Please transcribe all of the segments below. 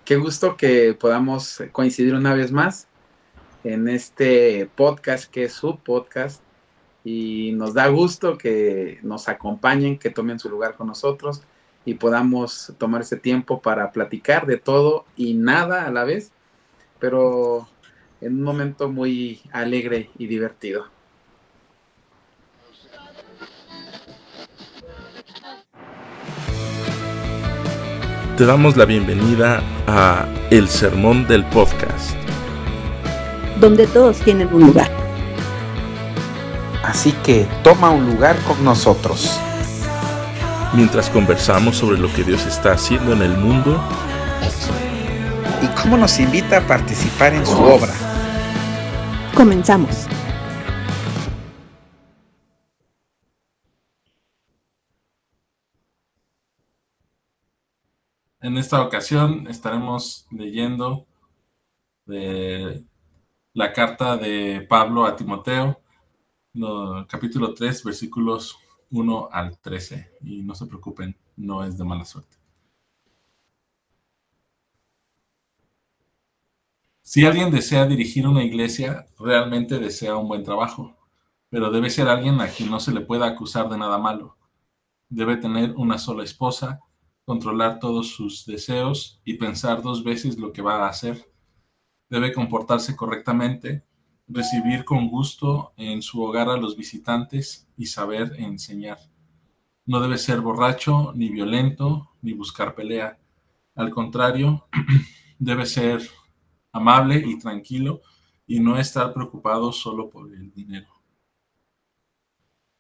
Qué gusto que podamos coincidir una vez más en este podcast que es su podcast y nos da gusto que nos acompañen, que tomen su lugar con nosotros y podamos tomar ese tiempo para platicar de todo y nada a la vez, pero en un momento muy alegre y divertido. Te damos la bienvenida a El Sermón del Podcast, donde todos tienen un lugar. Así que toma un lugar con nosotros. mientras conversamos sobre lo que Dios está haciendo en el mundo Y cómo nos invita a participar en su obra. Comenzamos. En esta ocasión estaremos leyendo de la carta de Pablo a Timoteo, capítulo 3, versículos 1 al 13. Y no se preocupen, no es de mala suerte. Si alguien desea dirigir una iglesia, realmente desea un buen trabajo, pero debe ser alguien a quien no se le pueda acusar de nada malo. Debe tener una sola esposa, controlar todos sus deseos y pensar 2 veces lo que va a hacer. Debe comportarse correctamente, recibir con gusto en su hogar a los visitantes y saber enseñar. No debe ser borracho, ni violento, ni buscar pelea. Al contrario, debe ser amable y tranquilo y no estar preocupado solo por el dinero.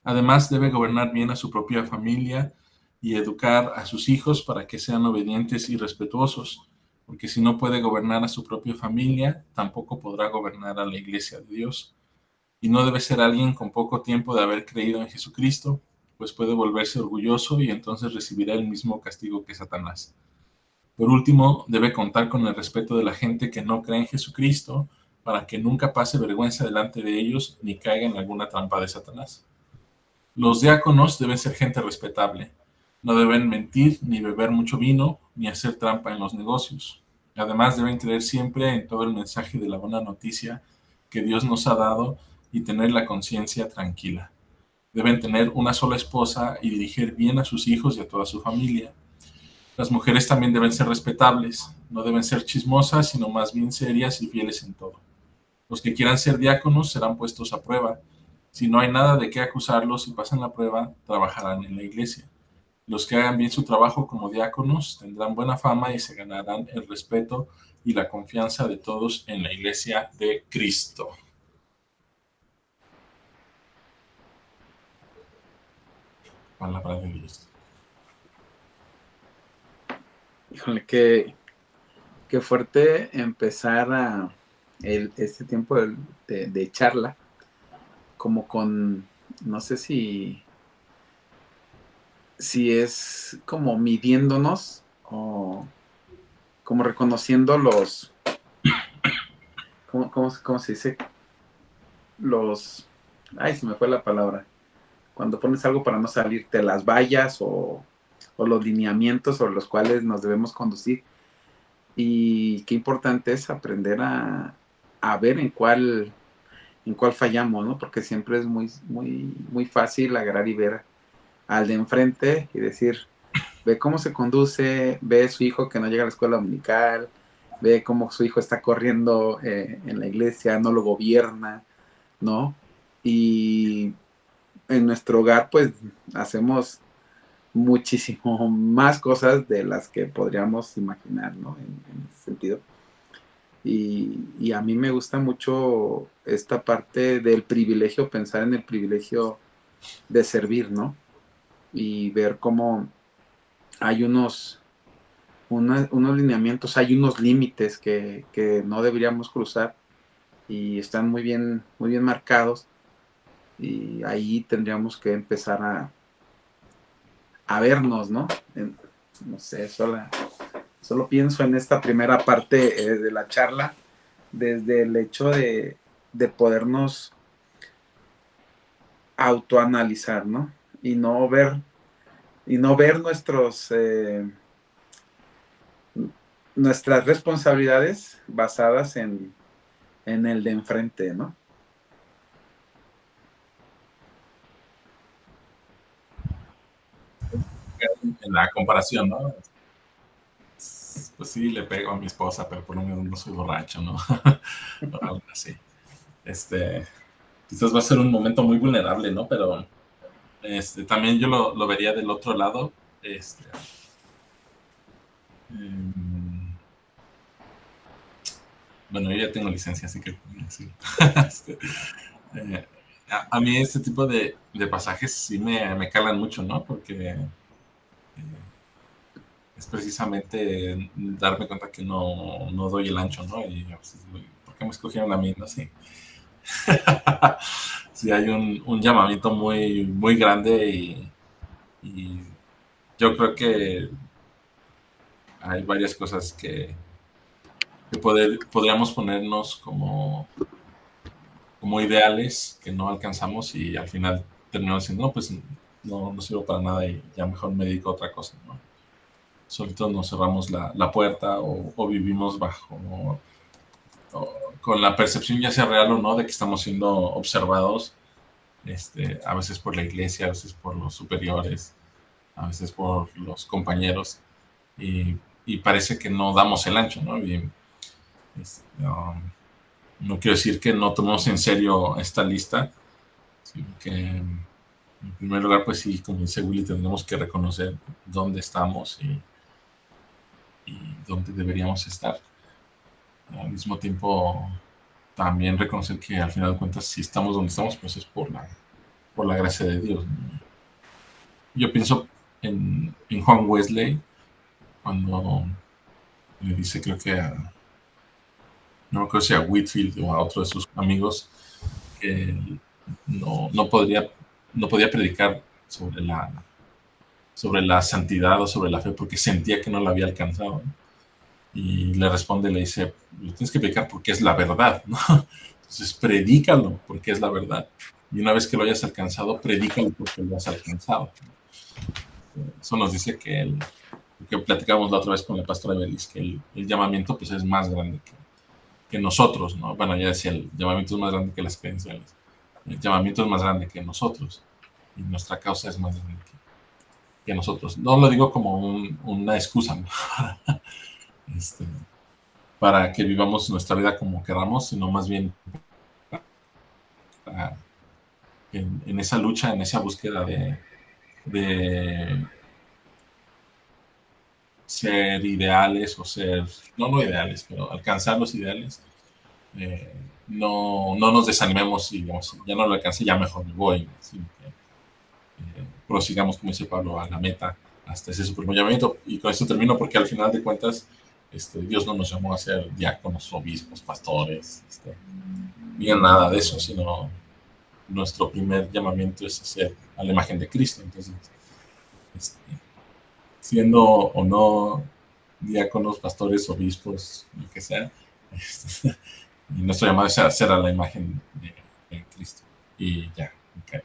Además, debe gobernar bien a su propia familia y educar a sus hijos para que sean obedientes y respetuosos, porque si no puede gobernar a su propia familia, tampoco podrá gobernar a la iglesia de Dios. Y no debe ser alguien con poco tiempo de haber creído en Jesucristo, pues puede volverse orgulloso y entonces recibirá el mismo castigo que Satanás. Por último, debe contar con el respeto de la gente que no cree en Jesucristo, para que nunca pase vergüenza delante de ellos ni caiga en alguna trampa de Satanás. Los diáconos deben ser gente respetable. No deben mentir, ni beber mucho vino, ni hacer trampa en los negocios. Además, deben creer siempre en todo el mensaje de la buena noticia que Dios nos ha dado y tener la conciencia tranquila. Deben tener una sola esposa y dirigir bien a sus hijos y a toda su familia. Las mujeres también deben ser respetables. No deben ser chismosas, sino más bien serias y fieles en todo. Los que quieran ser diáconos serán puestos a prueba. Si no hay nada de qué acusarlos y pasan la prueba, trabajarán en la iglesia. Los que hagan bien su trabajo como diáconos tendrán buena fama y se ganarán el respeto y la confianza de todos en la iglesia de Cristo. Palabra de Dios. Híjole, qué fuerte empezar este tiempo de charla, como con, no sé si es como midiéndonos o como reconociendo ¿cómo se dice? Ay, se me fue la palabra. Cuando pones algo para no salirte las vallas o los lineamientos sobre los cuales nos debemos conducir. Y qué importante es aprender a ver en cuál fallamos, ¿no? Porque siempre es muy fácil agarrar y ver al de enfrente y decir, ve cómo se conduce, ve su hijo que no llega a la escuela dominical, ve cómo su hijo está corriendo en la iglesia, no lo gobierna, ¿no? Y en nuestro hogar, pues, hacemos muchísimo más cosas de las que podríamos imaginar, ¿no? En ese sentido. Y a mí me gusta mucho esta parte del privilegio, pensar en el privilegio de servir, ¿no? Y ver cómo hay unos lineamientos, hay unos límites que no deberíamos cruzar y están muy bien marcados. Y ahí tendríamos que empezar a vernos, ¿no? No sé, solo pienso en esta primera parte de la charla, desde el hecho de podernos autoanalizar, ¿no? Y no ver, y no ver nuestras responsabilidades basadas en el de enfrente, ¿no? En la comparación, ¿no? Pues sí, le pego a mi esposa, pero por lo menos no soy borracho, ¿no? O algo así. Quizás va a ser un momento muy vulnerable, ¿no? Pero también yo lo vería del otro lado. Bueno, yo ya tengo licencia, así que sí. Eh, a mí este tipo de pasajes sí me calan mucho, ¿no? Porque es precisamente darme cuenta que no doy el ancho, ¿no? Y a veces digo, ¿por qué me escogieron a mí? No sé. Sí, hay un llamamiento muy, muy grande y yo creo que hay varias cosas que podríamos ponernos como ideales que no alcanzamos y al final terminamos diciendo, no, pues no sirvo para nada y ya mejor me dedico a otra cosa, ¿no? Solitos nos cerramos la puerta o vivimos con la percepción, ya sea real o no, de que estamos siendo observados, a veces por la iglesia, a veces por los superiores, a veces por los compañeros, y parece que no damos el ancho, ¿no? Y, no quiero decir que no tomemos en serio esta lista, sino que en primer lugar, pues sí, como dice Willy, tenemos que reconocer dónde estamos y dónde deberíamos estar. Al mismo tiempo, también reconocer que al final de cuentas, si estamos donde estamos, pues es por la gracia de Dios, ¿no? Yo pienso en Juan Wesley, cuando le dice, creo que no me acuerdo si a Whitfield o a otro de sus amigos, que no podía predicar sobre la santidad o sobre la fe porque sentía que no la había alcanzado, ¿no? Y le responde, le dice, lo tienes que predicar porque es la verdad, ¿no? Entonces, predícalo porque es la verdad. Y una vez que lo hayas alcanzado, predícalo porque lo has alcanzado. Eso nos dice que platicamos la otra vez con la pastora Belis, que el llamamiento pues es más grande que nosotros, ¿no? Bueno, ya decía, el llamamiento es más grande que las credenciales. El llamamiento es más grande que nosotros y nuestra causa es más grande que nosotros. No lo digo como una excusa, ¿no? Para que vivamos nuestra vida como queramos, sino más bien en esa lucha, en esa búsqueda de ser ideales o ser, no ideales, pero alcanzar los ideales. No nos desanimemos y digamos, ya no lo alcancé, ya mejor me voy, sino que prosigamos, como dice Pablo, a la meta hasta ese supremo llamamiento. Y con esto termino porque al final de cuentas, Dios no nos llamó a ser diáconos, obispos, pastores, ni a nada de eso, sino nuestro primer llamamiento es ser a la imagen de Cristo. Entonces, siendo o no diáconos, pastores, obispos, lo que sea, y nuestro llamado es ser a la imagen de Cristo. Y ya, okay.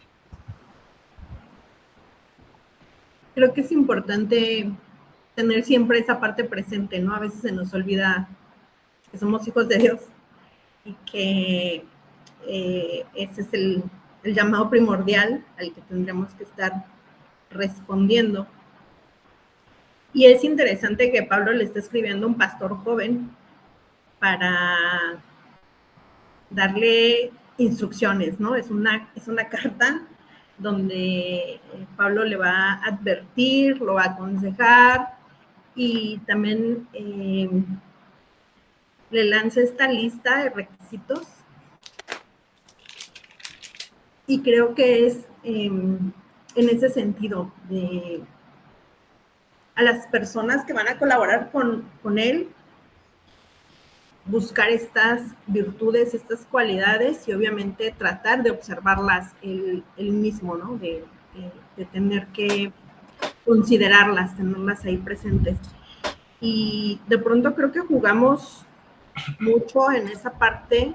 Creo que es importante tener siempre esa parte presente, ¿no? A veces se nos olvida que somos hijos de Dios y que ese es el llamado primordial al que tendremos que estar respondiendo. Y es interesante que Pablo le está escribiendo a un pastor joven para darle instrucciones, ¿no? Es una carta donde Pablo le va a advertir, lo va a aconsejar y también le lanza esta lista de requisitos. Y creo que es en ese sentido de a las personas que van a colaborar con él, buscar estas virtudes, estas cualidades y obviamente tratar de observarlas él mismo, ¿no? De tener que considerarlas, tenerlas ahí presentes. Y de pronto creo que jugamos mucho en esa parte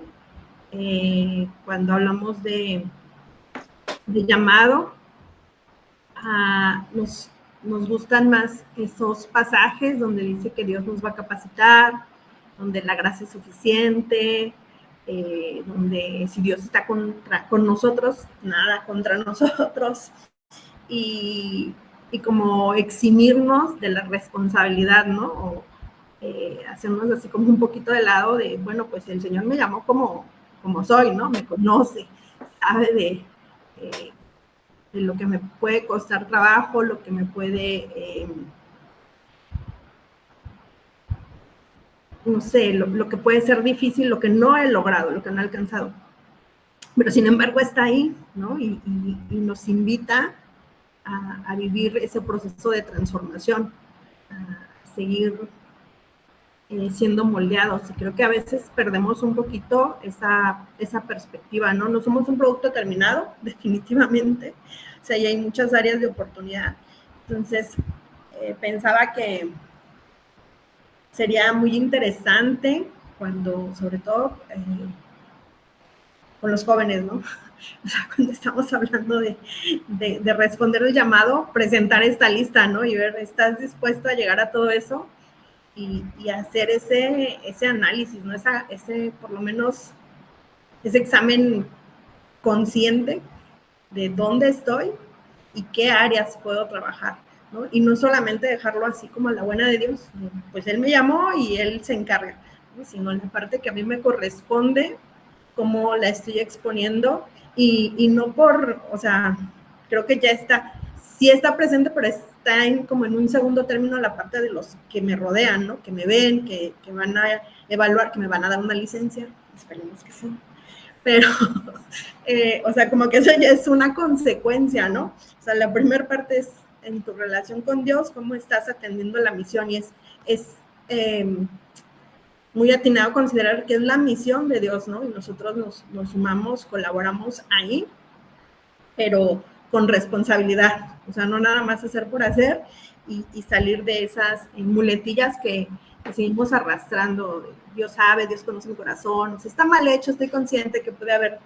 cuando hablamos de llamado, nos nos gustan más esos pasajes donde dice que Dios nos va a capacitar, donde la gracia es suficiente, donde si Dios está con nosotros, nada contra nosotros, y como eximirnos de la responsabilidad, ¿no? O hacernos así como un poquito de lado de, bueno, pues el Señor me llamó como soy, ¿no? Me conoce, sabe de lo que me puede costar trabajo, lo que me puede, no sé, lo que puede ser difícil, lo que no he logrado, lo que no he alcanzado. Pero sin embargo está ahí, ¿no? Y nos invita a vivir ese proceso de transformación, a seguir siendo moldeados. Y creo que a veces perdemos un poquito esa perspectiva, ¿no? No somos un producto terminado, definitivamente. O sea, ya hay muchas áreas de oportunidad. Entonces, pensaba que sería muy interesante cuando, sobre todo, con los jóvenes, ¿no? O sea, cuando estamos hablando de responder el llamado, presentar esta lista, ¿no? Y ver, ¿estás dispuesto a llegar a todo eso? Y hacer ese análisis, ¿no? Por lo menos, ese examen consciente de dónde estoy y qué áreas puedo trabajar, ¿no? Y no solamente dejarlo así como a la buena de Dios, pues Él me llamó y Él se encarga, ¿no? Sino en la parte que a mí me corresponde, cómo la estoy exponiendo, y no por, o sea, creo que ya está, sí está presente, pero está como en un segundo término la parte de los que me rodean, ¿no? Que me ven, que van a evaluar, que me van a dar una licencia, esperemos que sí. Pero, o sea, como que eso ya es una consecuencia, ¿no? O sea, la primera parte es en tu relación con Dios, cómo estás atendiendo la misión, y es muy atinado considerar que es la misión de Dios, ¿no? Y nosotros nos sumamos, colaboramos ahí, pero con responsabilidad, o sea, no nada más hacer por hacer y salir de esas muletillas que seguimos arrastrando. Dios sabe, Dios conoce mi corazón, o sea, está mal hecho, estoy consciente que pude haber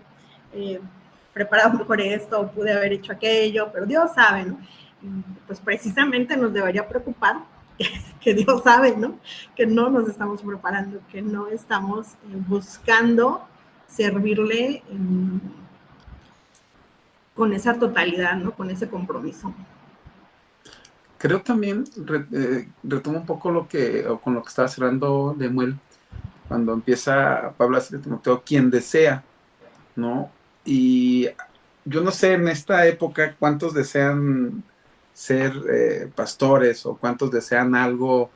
preparado mejor esto, o pude haber hecho aquello, pero Dios sabe, ¿no? Y pues precisamente nos debería preocupar que Dios sabe, ¿no? Que no nos estamos preparando, que no estamos buscando servirle con esa totalidad, ¿no? Con ese compromiso. Creo también, retomo un poco con lo que estaba cerrando Lemuel, cuando empieza Pablo a decir a Timoteo, quien desea, ¿no? Y yo no sé en esta época cuántos desean ser pastores o cuántos desean algo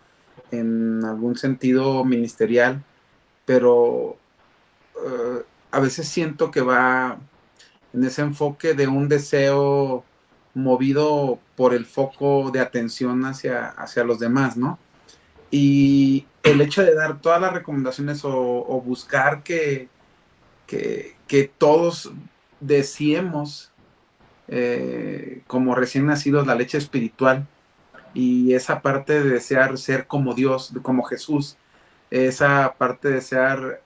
en algún sentido ministerial, pero a veces siento que va en ese enfoque de un deseo movido por el foco de atención hacia los demás, ¿no? Y el hecho de dar todas las recomendaciones o buscar que todos deseemos como recién nacidos la leche espiritual, y esa parte de desear ser como Dios, como Jesús, esa parte de desear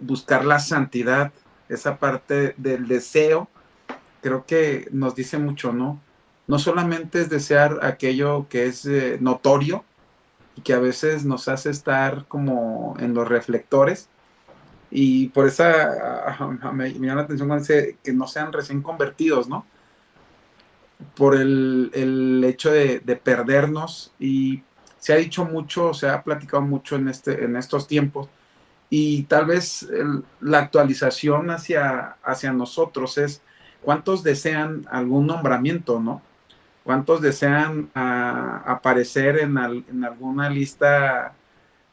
buscar la santidad, esa parte del deseo, creo que nos dice mucho, ¿no? No solamente es desear aquello que es notorio y que a veces nos hace estar como en los reflectores, y por esa me llama la atención cuando dice que no sean recién convertidos, ¿no? Por el hecho de perdernos, y se ha dicho mucho, se ha platicado mucho en estos tiempos, y tal vez la actualización hacia nosotros es cuántos desean algún nombramiento, ¿no? ¿Cuántos desean aparecer en alguna lista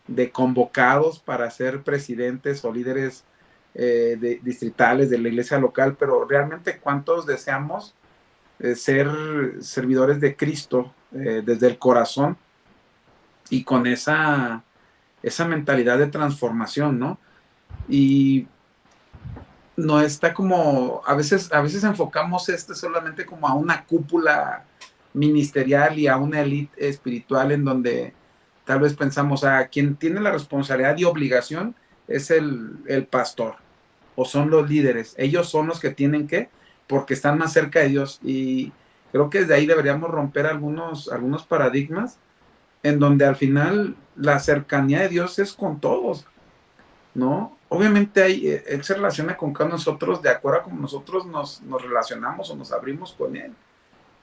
de convocados para ser presidentes o líderes distritales de la iglesia local? Pero realmente cuántos deseamos ser servidores de Cristo desde el corazón y con esa mentalidad de transformación, ¿no? Y no está como, a veces enfocamos solamente como a una cúpula ministerial y a una élite espiritual, en donde tal vez pensamos, quien tiene la responsabilidad y obligación es el pastor, o son los líderes, ellos son los que tienen que, porque están más cerca de Dios, y Creo que desde ahí deberíamos romper algunos paradigmas en donde al final la cercanía de Dios es con todos, ¿no? Obviamente Él se relaciona con cada nosotros de acuerdo a cómo nosotros nos relacionamos o nos abrimos con Él.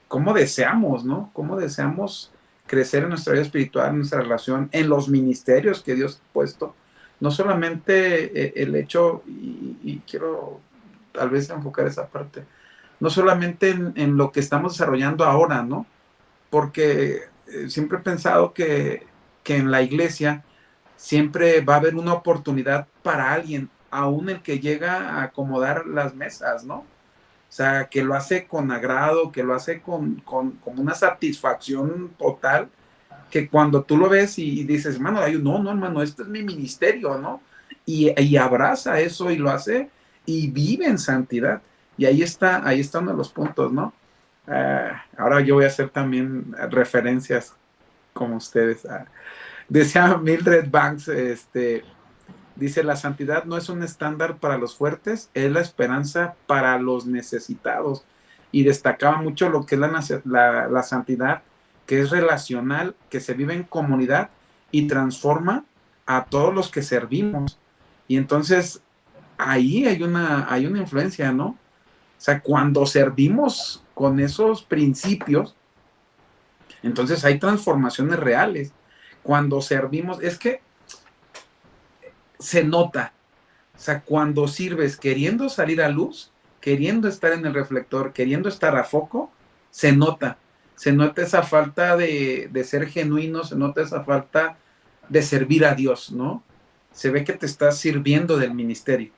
¿Cómo deseamos, no? ¿Cómo deseamos crecer en nuestra vida espiritual, en nuestra relación, en los ministerios que Dios ha puesto? No solamente el hecho, y quiero tal vez enfocar esa parte, no solamente en lo que estamos desarrollando ahora, ¿no? Porque siempre he pensado que en la iglesia siempre va a haber una oportunidad para alguien, aún el que llega a acomodar las mesas, ¿no? O sea, que lo hace con agrado, que lo hace con una satisfacción total, que cuando tú lo ves y dices, hermano, no, hermano, este es mi ministerio, ¿no? Y abraza eso y lo hace y vive en santidad. Y ahí está uno de los puntos, ¿no? Ahora yo voy a hacer también referencias como ustedes. Decía Mildred Banks, dice, la santidad no es un estándar para los fuertes, es la esperanza para los necesitados. Y destacaba mucho lo que es la santidad, que es relacional, que se vive en comunidad y transforma a todos los que servimos. Y entonces ahí hay una influencia, ¿no? O sea, cuando servimos con esos principios, entonces hay transformaciones reales. Cuando servimos, es que se nota. O sea, cuando sirves queriendo salir a luz, queriendo estar en el reflector, queriendo estar a foco, se nota. Se nota esa falta de ser genuino, se nota esa falta de servir a Dios, ¿no? Se ve que te estás sirviendo del ministerio.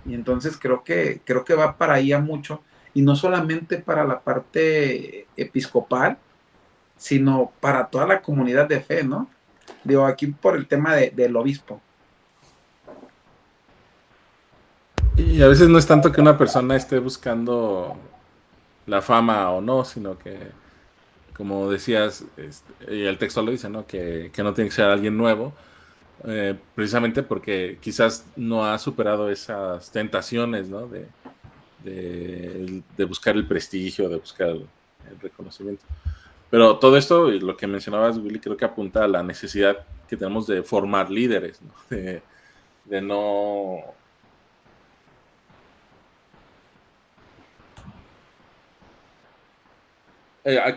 Y entonces creo que va para ahí a mucho, y no solamente para la parte episcopal, sino para toda la comunidad de fe, ¿no? Digo, aquí por el tema del obispo. Y a veces no es tanto que una persona esté buscando la fama o no, sino que, como decías, y el texto lo dice, ¿no? Que no tiene que ser alguien nuevo, precisamente porque quizás no ha superado esas tentaciones, ¿no? De buscar el prestigio, de buscar el reconocimiento. Pero todo esto, y lo que mencionabas, Willy, creo que apunta a la necesidad que tenemos de formar líderes, ¿no? De no...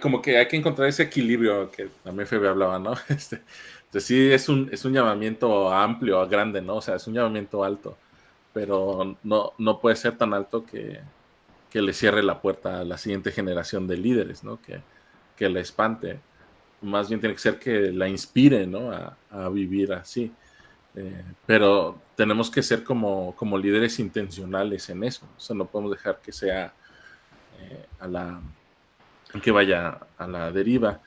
como que hay que encontrar ese equilibrio que también FB hablaba, ¿no? Entonces sí es un llamamiento amplio, grande, ¿no? O sea, es un llamamiento alto, pero no puede ser tan alto que le cierre la puerta a la siguiente generación de líderes, ¿no? Que la espante. Más bien tiene que ser que la inspire, ¿no? A vivir así. Pero tenemos que ser como líderes intencionales en eso. O sea, no podemos dejar que sea que vaya a la deriva.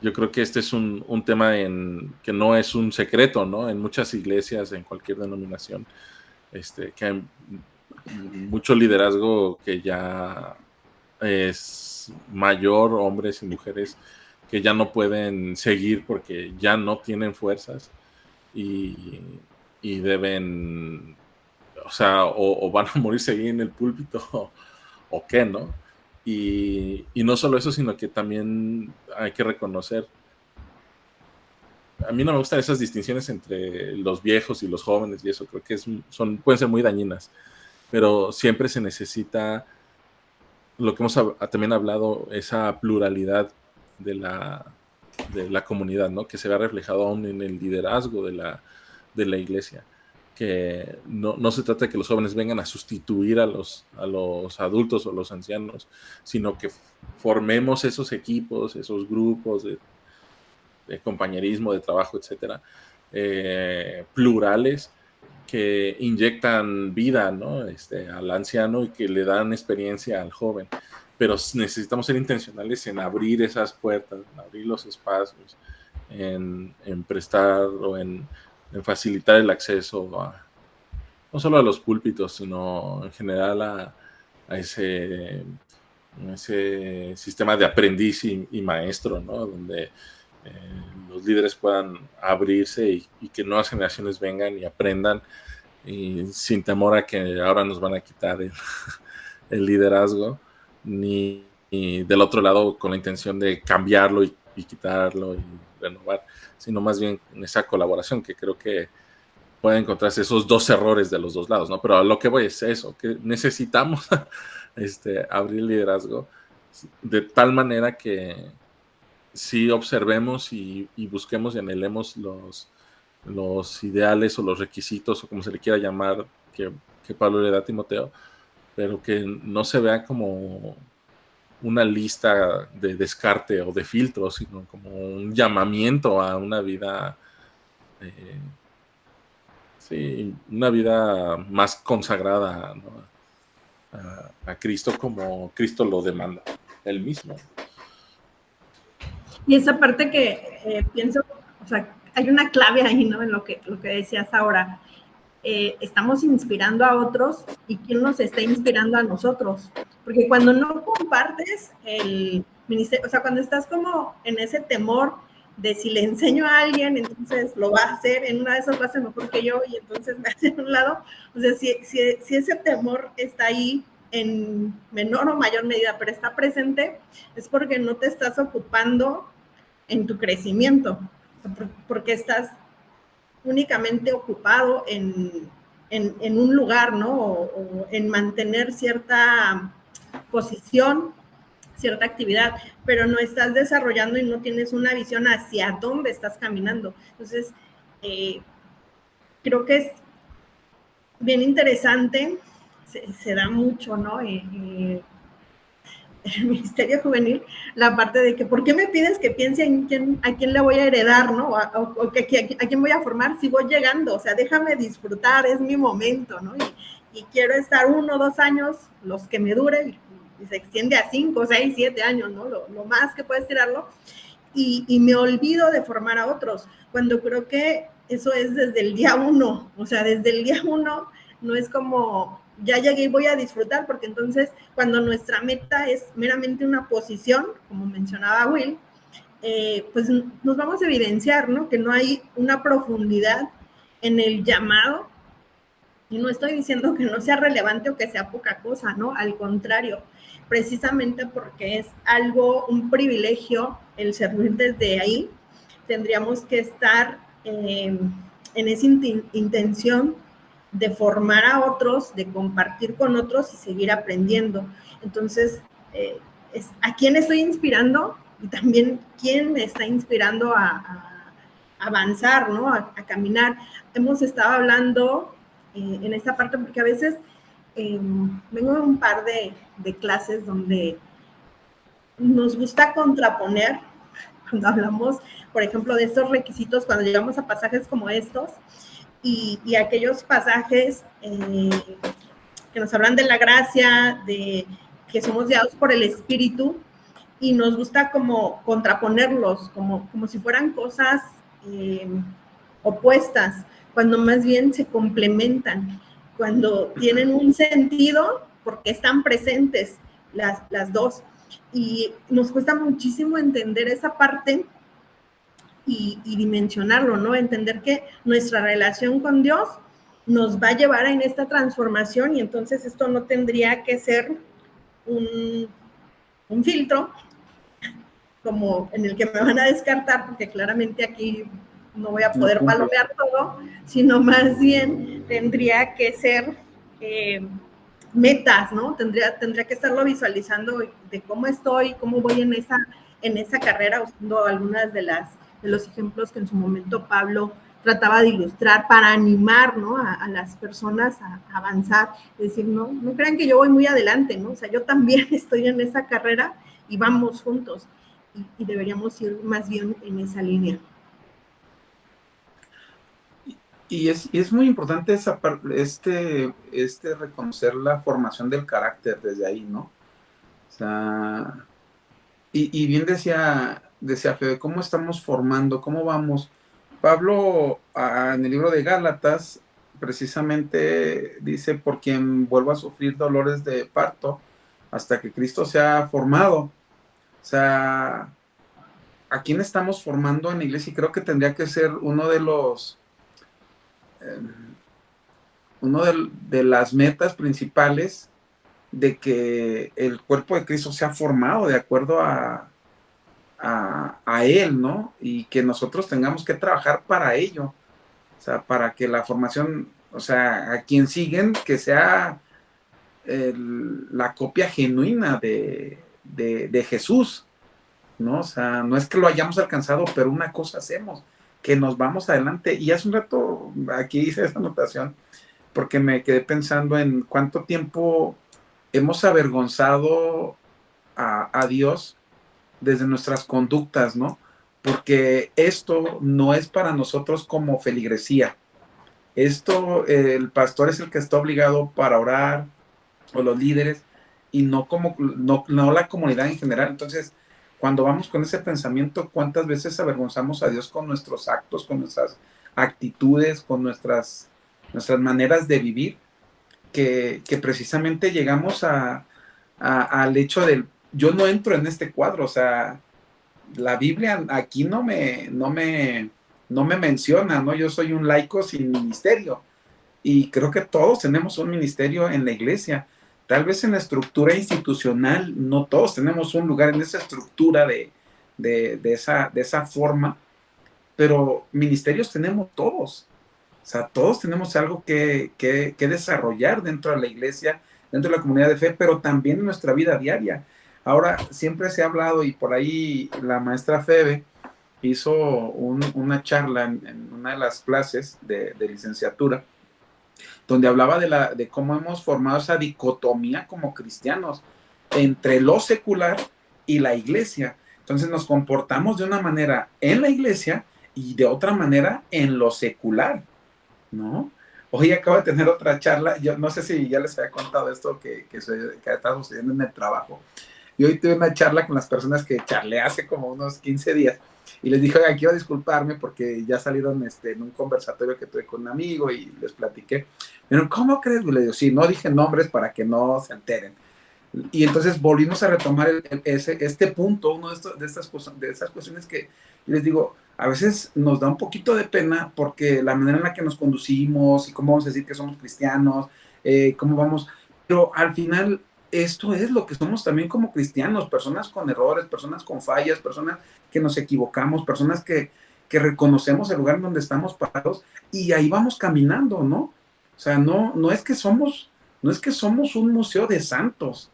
Yo creo que este es un tema que no es un secreto, ¿no? En muchas iglesias, en cualquier denominación, que hay mucho liderazgo que ya es mayor, hombres y mujeres que ya no pueden seguir porque ya no tienen fuerzas y deben, o sea, o van a morirse ahí en el púlpito o qué, ¿no? Y no solo eso, sino que también hay que reconocer, a mí no me gustan esas distinciones entre los viejos y los jóvenes y eso, creo que pueden ser muy dañinas, pero siempre se necesita lo que hemos también hablado, esa pluralidad de la comunidad, ¿no? Que se vea reflejado aún en el liderazgo de la iglesia. Que no se trata de que los jóvenes vengan a sustituir a los adultos o los ancianos, sino que formemos esos equipos, esos grupos de compañerismo, de trabajo, etcétera, plurales, que inyectan vida, ¿no? Al anciano y que le dan experiencia al joven. Pero necesitamos ser intencionales en abrir esas puertas, en abrir los espacios, en prestar o en facilitar el acceso no solo a los púlpitos, sino en general a ese sistema de aprendiz y maestro, ¿no? Donde los líderes puedan abrirse y que nuevas generaciones vengan y aprendan y sin temor a que ahora nos van a quitar el liderazgo, ni y del otro lado con la intención de cambiarlo y quitarlo y renovar, sino más bien en esa colaboración que creo que pueden encontrarse esos dos errores de los dos lados, ¿no? Pero a lo que voy es eso, que necesitamos abrir liderazgo de tal manera que sí observemos y busquemos y anhelemos los ideales o los requisitos o como se le quiera llamar que Pablo le da a Timoteo, pero que no se vea como una lista de descarte o de filtros, sino como un llamamiento a una vida, sí, una vida más consagrada, ¿no? a Cristo como Cristo lo demanda, él mismo. Y esa parte que pienso, o sea, hay una clave ahí, ¿no? En lo que decías ahora. Estamos inspirando a otros y quién nos está inspirando a nosotros. Porque cuando no compartes el ministerio, o sea, cuando estás como en ese temor de si le enseño a alguien, entonces lo va a hacer, en una de esas va a ser mejor que yo y entonces me hace a un lado. O sea, si ese temor está ahí en menor o mayor medida, pero está presente, es porque no te estás ocupando en tu crecimiento, porque estás únicamente ocupado en un lugar, ¿no? O en mantener cierta posición, cierta actividad, pero no estás desarrollando y no tienes una visión hacia dónde estás caminando. Entonces, creo que es bien interesante, se da mucho, ¿no? El Ministerio Juvenil, la parte de que, ¿por qué me pides que piense en a quién le voy a heredar, ¿no? O a quién voy a formar si voy llegando, o sea, déjame disfrutar, es mi momento, ¿no? Y quiero estar 1 o 2 años, los que me duren, y se extiende a 5, 6, 7 años, ¿no? Lo más que puedes tirarlo, y me olvido de formar a otros, cuando creo que eso es desde el día 1, o sea, desde el día 1 no es como ya llegué y voy a disfrutar, porque entonces cuando nuestra meta es meramente una posición, como mencionaba Will, pues nos vamos a evidenciar, ¿no? Que no hay una profundidad en el llamado, y no estoy diciendo que no sea relevante o que sea poca cosa, ¿no? Al contrario, precisamente porque es algo, un privilegio el servir desde ahí, tendríamos que estar en esa intención de formar a otros, de compartir con otros y seguir aprendiendo. Entonces, ¿a quién estoy inspirando? Y también, ¿quién me está inspirando a avanzar, ¿no? A caminar. Hemos estado hablando en esta parte, porque a veces vengo de un par de clases donde nos gusta contraponer, cuando hablamos, por ejemplo, de estos requisitos, cuando llegamos a pasajes como estos, y aquellos pasajes que nos hablan de la gracia, de que somos guiados por el Espíritu, y nos gusta como contraponerlos, como si fueran cosas opuestas, cuando más bien se complementan, cuando tienen un sentido, porque están presentes las dos. Y nos cuesta muchísimo entender esa parte y dimensionarlo, ¿no? Entender que nuestra relación con Dios nos va a llevar en esta transformación, y entonces esto no tendría que ser un filtro como en el que me van a descartar, porque claramente aquí no voy a poder palomear todo, sino más bien tendría que ser metas, ¿no? Tendría que estarlo visualizando de cómo estoy, cómo voy en esa carrera, usando algunas de los ejemplos que en su momento Pablo trataba de ilustrar para animar, ¿no? a las personas a avanzar, decir, no crean que yo voy muy adelante, ¿no? O sea, yo también estoy en esa carrera y vamos juntos, y deberíamos ir más bien en esa línea. Y es muy importante esa parte, reconocer la formación del carácter desde ahí, ¿no? O sea, y bien decía Fede, ¿cómo estamos formando? ¿Cómo vamos? Pablo, en el libro de Gálatas, precisamente dice, por quien vuelva a sufrir dolores de parto hasta que Cristo sea formado. O sea, ¿a quién estamos formando en la iglesia? Y creo que tendría que ser uno de los de las metas principales de que el cuerpo de Cristo sea formado de acuerdo a Él, ¿no? Y que nosotros tengamos que trabajar para ello, o sea, para que la formación, o sea, a quien siguen, que sea la copia genuina de Jesús, ¿no? O sea, no es que lo hayamos alcanzado, pero una cosa hacemos, que nos vamos adelante. Y hace un rato aquí hice esa anotación, porque me quedé pensando en cuánto tiempo hemos avergonzado a Dios desde nuestras conductas, ¿no? Porque esto no es para nosotros como feligresía. Esto, el pastor es el que está obligado para orar, o los líderes, y no la comunidad en general. Entonces, cuando vamos con ese pensamiento, ¿cuántas veces avergonzamos a Dios con nuestros actos, con nuestras actitudes, con nuestras maneras de vivir? Que precisamente llegamos al hecho del, yo no entro en este cuadro, o sea, la Biblia aquí no me menciona, ¿no? Yo soy un laico sin ministerio, y creo que todos tenemos un ministerio en la iglesia. Tal vez en la estructura institucional no todos tenemos un lugar en esa estructura de esa forma, pero ministerios tenemos todos. O sea, todos tenemos algo que desarrollar dentro de la iglesia, dentro de la comunidad de fe, pero también en nuestra vida diaria. Ahora, siempre se ha hablado, y por ahí la maestra Febe hizo una charla en una de las clases de licenciatura, donde hablaba de cómo hemos formado esa dicotomía como cristianos entre lo secular y la iglesia. Entonces nos comportamos de una manera en la iglesia y de otra manera en lo secular, ¿no? Hoy acabo de tener otra charla, yo no sé si ya les había contado esto que está sucediendo en el trabajo. Y hoy tuve una charla con las personas que charlé hace como unos 15 días, y les dije, oiga, quiero disculparme porque ya salieron en un conversatorio que tuve con un amigo y les platiqué. Pero, ¿cómo crees? Le digo, sí, no dije nombres para que no se enteren. Y entonces volvimos a retomar este punto, uno de estas cuestiones que les digo, a veces nos da un poquito de pena, porque la manera en la que nos conducimos y cómo vamos a decir que somos cristianos, cómo vamos, pero al final esto es lo que somos también como cristianos, personas con errores, personas con fallas, personas que nos equivocamos, personas que reconocemos el lugar en donde estamos parados, y ahí vamos caminando, ¿no? O sea, no es que somos un museo de santos.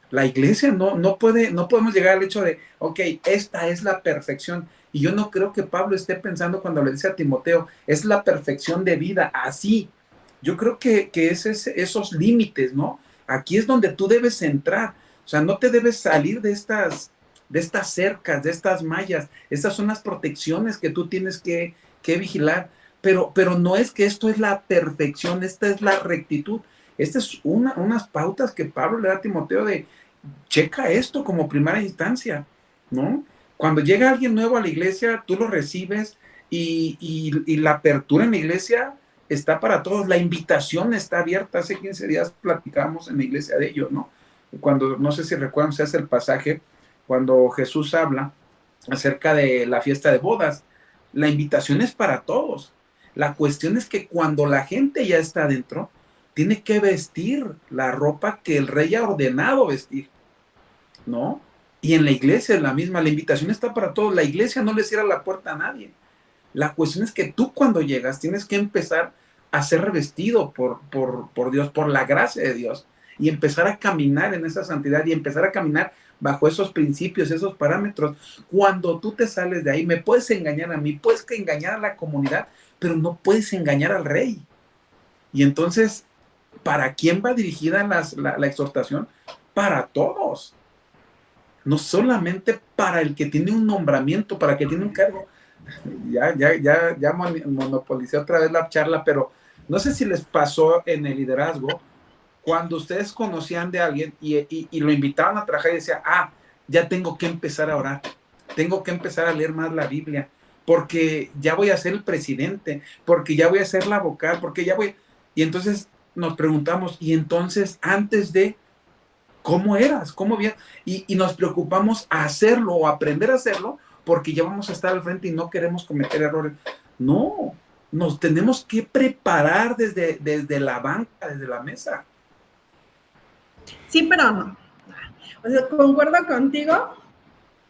La iglesia no podemos llegar al hecho de, ok, esta es la perfección. Y yo no creo que Pablo esté pensando cuando le dice a Timoteo, es la perfección de vida, así. Yo creo que es esos límites, ¿no? Aquí es donde tú debes entrar. O sea, no te debes salir de estas cercas, de estas mallas. Estas son las protecciones que tú tienes que vigilar. Pero no es que esto es la perfección, esta es la rectitud. Estas es unas pautas que Pablo le da a Timoteo de, checa esto como primera instancia, ¿no? Cuando llega alguien nuevo a la iglesia, tú lo recibes, y la apertura en la iglesia está para todos, la invitación está abierta. Hace 15 días platicábamos en la iglesia de ello, ¿no? Cuando, no sé si recuerdan, se hace el pasaje, cuando Jesús habla acerca de la fiesta de bodas, la invitación es para todos. La cuestión es que cuando la gente ya está adentro, tiene que vestir la ropa que el rey ha ordenado vestir, ¿no? Y en la iglesia es la misma, la invitación está para todos. La iglesia no le cierra la puerta a nadie. La cuestión es que tú, cuando llegas, tienes que empezar a ser revestido por Dios, por la gracia de Dios, y empezar a caminar en esa santidad, y empezar a caminar bajo esos principios, esos parámetros. Cuando tú te sales de ahí, me puedes engañar a mí, puedes engañar a la comunidad, pero no puedes engañar al rey. Y entonces, ¿para quién va dirigida la exhortación? Para todos. No solamente para el que tiene un nombramiento, para el que tiene un cargo. Ya monopolicé otra vez la charla, pero no sé si les pasó en el liderazgo, cuando ustedes conocían de alguien y lo invitaban a trabajar, y decía, ya tengo que empezar a orar, tengo que empezar a leer más la Biblia, porque ya voy a ser el presidente, porque ya voy a ser la vocal, porque ya voy. Y entonces nos preguntamos, y entonces, antes de, ¿cómo eras? ¿Cómo bien? Y nos preocupamos a hacerlo o aprender a hacerlo, porque ya vamos a estar al frente y no queremos cometer errores. No, nos tenemos que preparar desde la banca, desde la mesa. Sí, pero no. O sea, concuerdo contigo,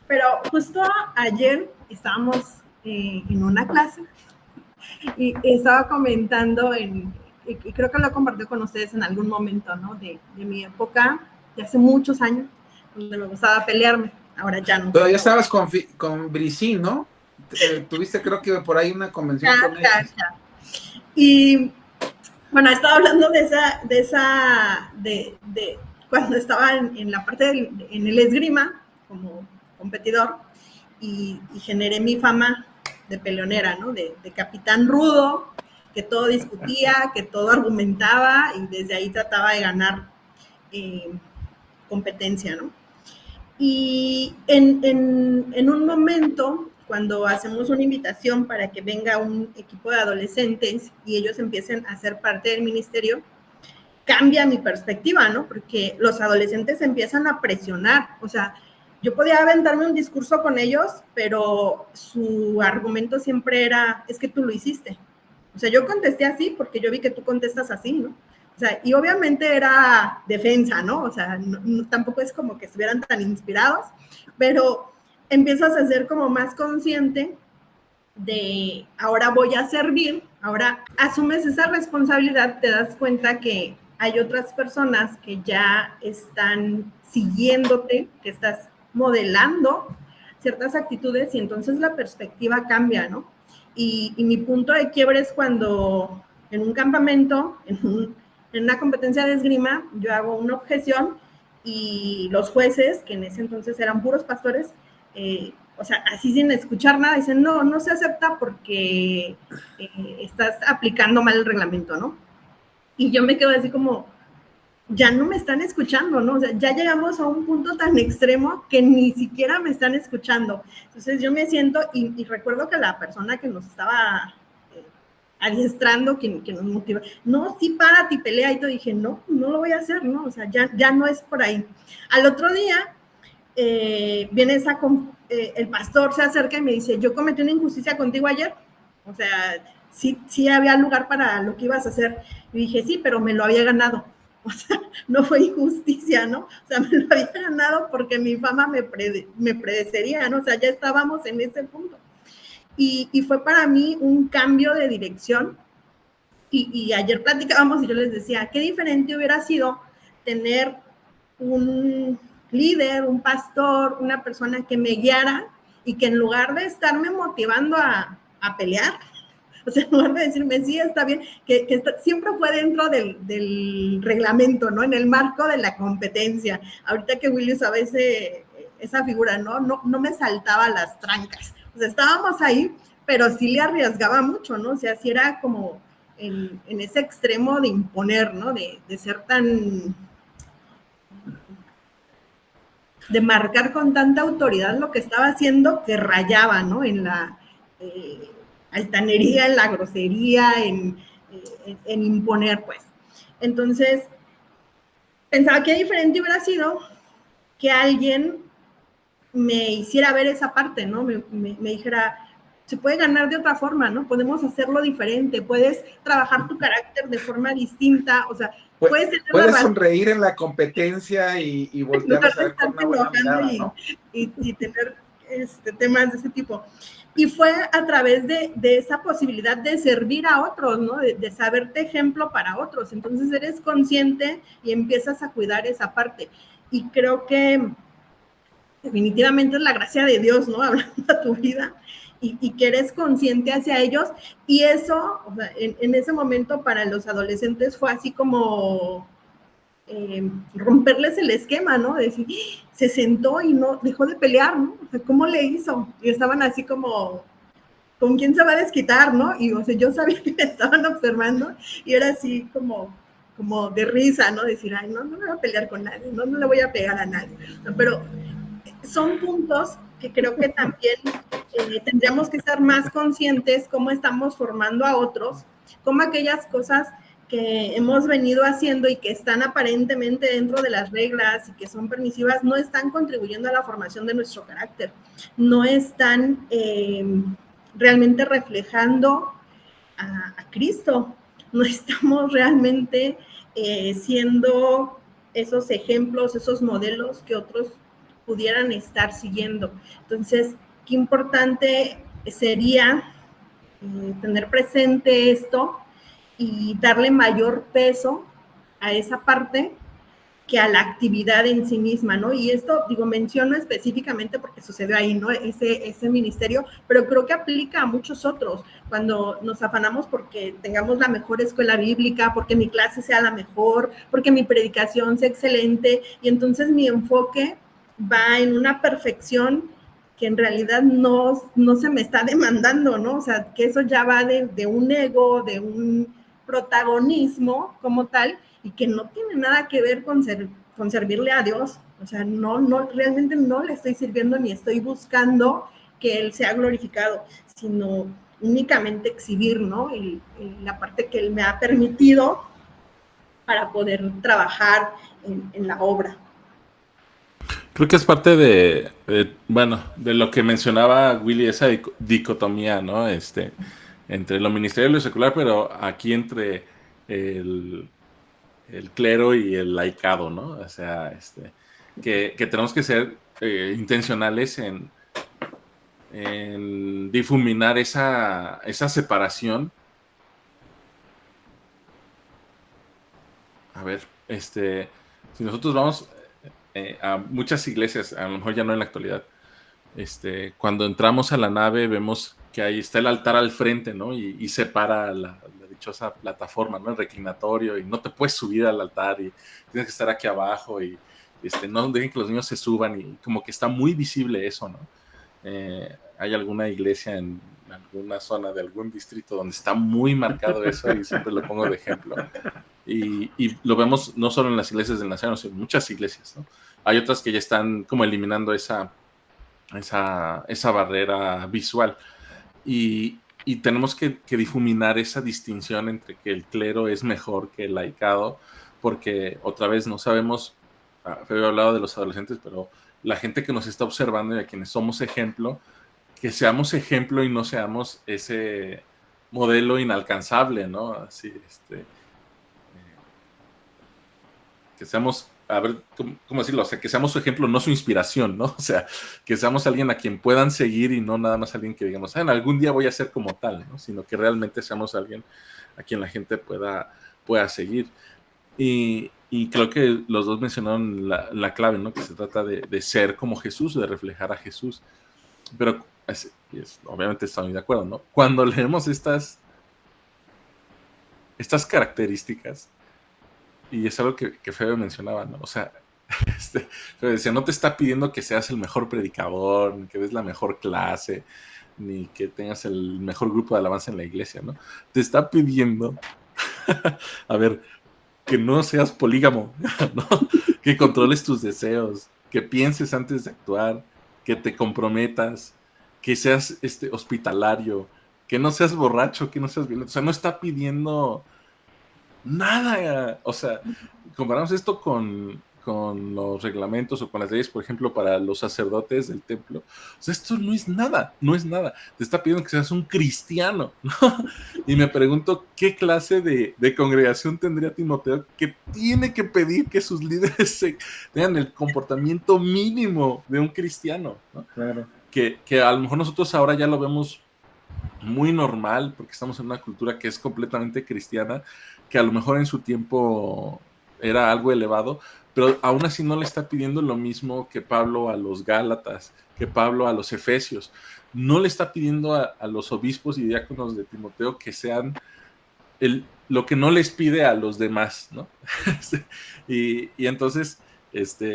pero justo ayer estábamos en una clase y estaba comentando, y creo que lo he compartido con ustedes en algún momento, ¿no? De mi época, de hace muchos años, donde me gustaba pelearme. Ahora ya no. Todavía estabas con Brisín, ¿no? Tuviste, creo que por ahí una convención con ellos. Y bueno, estaba hablando de cuando estaba en la parte en el esgrima como competidor y generé mi fama de peleonera, ¿no? De capitán rudo, que todo discutía, que todo argumentaba y desde ahí trataba de ganar competencia, ¿no? Y en un momento, cuando hacemos una invitación para que venga un equipo de adolescentes y ellos empiecen a ser parte del ministerio, cambia mi perspectiva, ¿no? Porque los adolescentes empiezan a presionar, o sea, yo podía aventarme un discurso con ellos, pero su argumento siempre era, es que tú lo hiciste. O sea, yo contesté así porque yo vi que tú contestas así, ¿no? O sea, y obviamente era defensa, ¿no? O sea, tampoco es como que estuvieran tan inspirados, pero empiezas a ser como más consciente de ahora voy a servir, ahora asumes esa responsabilidad, te das cuenta que hay otras personas que ya están siguiéndote, que estás modelando ciertas actitudes y entonces la perspectiva cambia, ¿no? Y mi punto de quiebre es cuando en un campamento, en una competencia de esgrima, yo hago una objeción y los jueces, que en ese entonces eran puros pastores, o sea, así sin escuchar nada, dicen, no se acepta porque estás aplicando mal el reglamento, ¿no? Y yo me quedo así como, ya no me están escuchando, ¿no? O sea, ya llegamos a un punto tan extremo que ni siquiera me están escuchando. Entonces yo me siento, y recuerdo que la persona que nos estaba adiestrando, que nos motiva, no, sí, párate y pelea, y yo dije, no lo voy a hacer, ¿no? O sea, ya no es por ahí. Al otro día, viene el pastor se acerca y me dice, yo cometí una injusticia contigo ayer, o sea, sí había lugar para lo que ibas a hacer. Y dije, sí, pero me lo había ganado, o sea, no fue injusticia, ¿no? O sea, me lo había ganado porque mi fama me predecería, ¿no? O sea, ya estábamos en ese punto. Y fue para mí un cambio de dirección. Y ayer platicábamos y yo les decía, qué diferente hubiera sido tener un líder, un pastor, una persona que me guiara y que en lugar de estarme motivando a pelear, o sea, en lugar de decirme, sí, está bien, que siempre fue dentro del reglamento, ¿no? En el marco de la competencia. Ahorita que Willy usaba esa figura, ¿no? No me saltaba las trancas. O sea, estábamos ahí, pero sí le arriesgaba mucho, ¿no? O sea, sí era como en ese extremo de imponer, ¿no? De ser tan... de marcar con tanta autoridad lo que estaba haciendo que rayaba, ¿no? En la altanería, en la grosería, en imponer, pues. Entonces, pensaba que diferente hubiera sido que alguien me hiciera ver esa parte, ¿no? Me dijera, se puede ganar de otra forma, ¿no? Podemos hacerlo diferente, puedes trabajar tu carácter de forma distinta, o sea, puedes sonreír en la competencia y voltear a ver con una buena mirada, ¿no? Y tener temas de ese tipo. Y fue a través de esa posibilidad de servir a otros, ¿no? De saberte ejemplo para otros. Entonces eres consciente y empiezas a cuidar esa parte. Y creo que definitivamente es la gracia de Dios, ¿no? Hablando a tu vida. Y que eres consciente hacia ellos, y eso, o sea, en ese momento para los adolescentes fue así como romperles el esquema, ¿no? Decir, se sentó y no dejó de pelear, ¿no? O sea, ¿cómo le hizo? Y estaban así como, ¿con quién se va a desquitar, no? Y, o sea, yo sabía que me estaban observando y era así como de risa, ¿no? Decir, ay, no me voy a pelear con nadie, no le voy a pegar a nadie. No, pero son puntos que creo que también tendríamos que estar más conscientes cómo estamos formando a otros, cómo aquellas cosas que hemos venido haciendo y que están aparentemente dentro de las reglas y que son permisivas, no están contribuyendo a la formación de nuestro carácter, no están realmente reflejando a Cristo, no estamos realmente siendo esos ejemplos, esos modelos que otros pudieran estar siguiendo. Entonces, qué importante sería tener presente esto y darle mayor peso a esa parte que a la actividad en sí misma, ¿no? Y esto, digo, menciono específicamente porque sucedió ahí, ¿no? Ese ministerio, pero creo que aplica a muchos otros, cuando nos afanamos porque tengamos la mejor escuela bíblica, porque mi clase sea la mejor, porque mi predicación sea excelente, y entonces mi enfoque va en una perfección que en realidad no se me está demandando, ¿no? O sea, que eso ya va de un ego, de un protagonismo como tal, y que no tiene nada que ver con servirle a Dios. O sea, realmente no le estoy sirviendo ni estoy buscando que Él sea glorificado, sino únicamente exhibir, ¿no? La parte que Él me ha permitido para poder trabajar en la obra. Creo que es parte de lo que mencionaba Willy, esa dicotomía, ¿no? Entre lo ministerial y lo secular, pero aquí entre el clero y el laicado, ¿no? O sea, que tenemos que ser intencionales en difuminar esa separación. A ver, si nosotros vamos a muchas iglesias, a lo mejor ya no en la actualidad, cuando entramos a la nave vemos que ahí está el altar al frente, ¿no? Y separa la dichosa plataforma, ¿no? El reclinatorio, y no te puedes subir al altar y tienes que estar aquí abajo y no dejen que los niños se suban, y como que está muy visible eso, ¿no? Hay alguna iglesia en alguna zona de algún distrito donde está muy marcado eso y siempre lo pongo de ejemplo. Y lo vemos no solo en las iglesias del Nazareno, sino en muchas iglesias, ¿no? Hay otras que ya están como eliminando esa barrera visual. Y tenemos que difuminar esa distinción entre que el clero es mejor que el laicado, porque otra vez no sabemos, he hablado de los adolescentes, pero la gente que nos está observando y a quienes somos ejemplo, que seamos ejemplo y no seamos ese modelo inalcanzable, ¿no? Así, que seamos, a ver, ¿cómo decirlo? O sea, que seamos su ejemplo, no su inspiración, ¿no? O sea, que seamos alguien a quien puedan seguir y no nada más alguien que digamos, en algún día voy a ser como tal, ¿no? Sino que realmente seamos alguien a quien la gente pueda seguir. Y creo que los dos mencionaron la clave, ¿no? Que se trata de ser como Jesús, de reflejar a Jesús. Pero obviamente estamos de acuerdo, ¿no? Cuando leemos estas características, y es algo que Febe mencionaba, ¿no? O sea, Febe decía, no te está pidiendo que seas el mejor predicador, ni que des la mejor clase, ni que tengas el mejor grupo de alabanza en la iglesia, ¿no? Te está pidiendo, a ver, que no seas polígamo, ¿no? Que controles tus deseos, que pienses antes de actuar, que te comprometas, que seas hospitalario, que no seas borracho, que no seas violento. O sea, no está pidiendo nada. O sea, comparamos esto con los reglamentos o con las leyes, por ejemplo, para los sacerdotes del templo. O sea, esto no es nada. Te está pidiendo que seas un cristiano, ¿no? Y me pregunto qué clase de congregación tendría Timoteo, que tiene que pedir que sus líderes tengan el comportamiento mínimo de un cristiano, ¿no? Claro. Que a lo mejor nosotros ahora ya lo vemos muy normal, porque estamos en una cultura que es completamente cristiana, que a lo mejor en su tiempo era algo elevado, pero aún así no le está pidiendo lo mismo que Pablo a los Gálatas, que Pablo a los Efesios. No le está pidiendo a los obispos y diáconos de Timoteo que sean lo que no les pide a los demás, ¿no? y entonces, está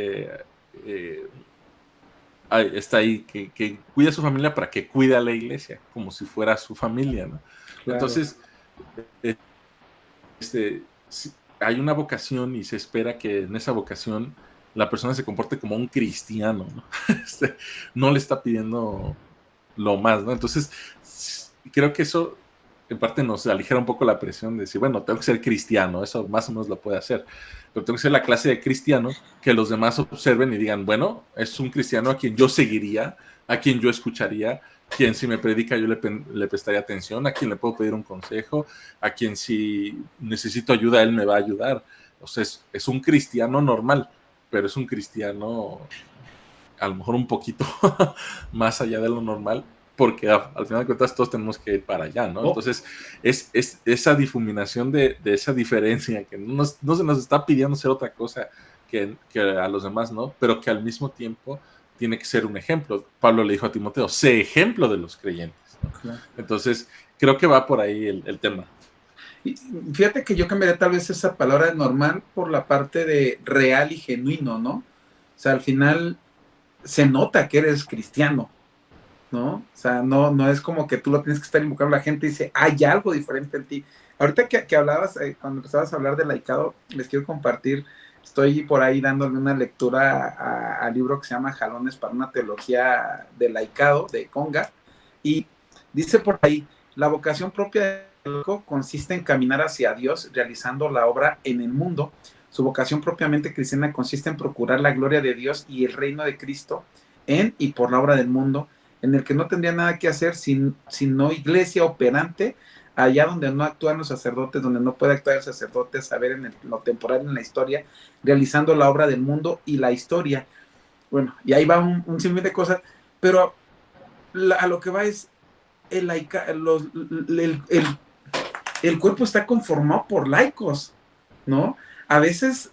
ahí, que cuida a su familia para que cuide a la iglesia, como si fuera su familia, ¿no? Claro. Entonces, hay una vocación y se espera que en esa vocación la persona se comporte como un cristiano, ¿no? No le está pidiendo lo más, ¿no? Entonces, creo que eso en parte nos aligera un poco la presión de decir, bueno, tengo que ser cristiano, eso más o menos lo puede hacer, pero tengo que ser la clase de cristiano que los demás observen y digan, bueno, es un cristiano a quien yo seguiría, a quien yo escucharía, quien si me predica yo le prestaría atención, a quien le puedo pedir un consejo, a quien si necesito ayuda él me va a ayudar. O sea, es un cristiano normal, pero es un cristiano a lo mejor un poquito más allá de lo normal, porque al final de cuentas todos tenemos que ir para allá, ¿no? Entonces, es esa difuminación de esa diferencia, que no se nos está pidiendo ser otra cosa que a los demás, ¿no? Pero que al mismo tiempo tiene que ser un ejemplo. Pablo le dijo a Timoteo, sé ejemplo de los creyentes, ¿no? Claro. Entonces, creo que va por ahí el tema. Y fíjate que yo cambiaría tal vez esa palabra normal por la parte de real y genuino, ¿no? O sea, al final se nota que eres cristiano, ¿no? O sea, no es como que tú lo tienes que estar invocando a la gente y dice, hay algo diferente en ti. Ahorita que hablabas, cuando empezabas a hablar de laicado, les quiero compartir, estoy por ahí dándole una lectura al libro que se llama Jalones para una teología de laicado, de Conga, y dice por ahí, la vocación propia del laico consiste en caminar hacia Dios realizando la obra en el mundo. Su vocación propiamente cristiana consiste en procurar la gloria de Dios y el reino de Cristo en y por la obra del mundo, en el que no tendría nada que hacer sino iglesia operante, allá donde no actúan los sacerdotes, donde no puede actuar el sacerdote, saber en lo temporal, en la historia, realizando la obra del mundo y la historia. Bueno, y ahí va un sinfín de cosas, pero a lo que va es, el cuerpo está conformado por laicos, ¿no? A veces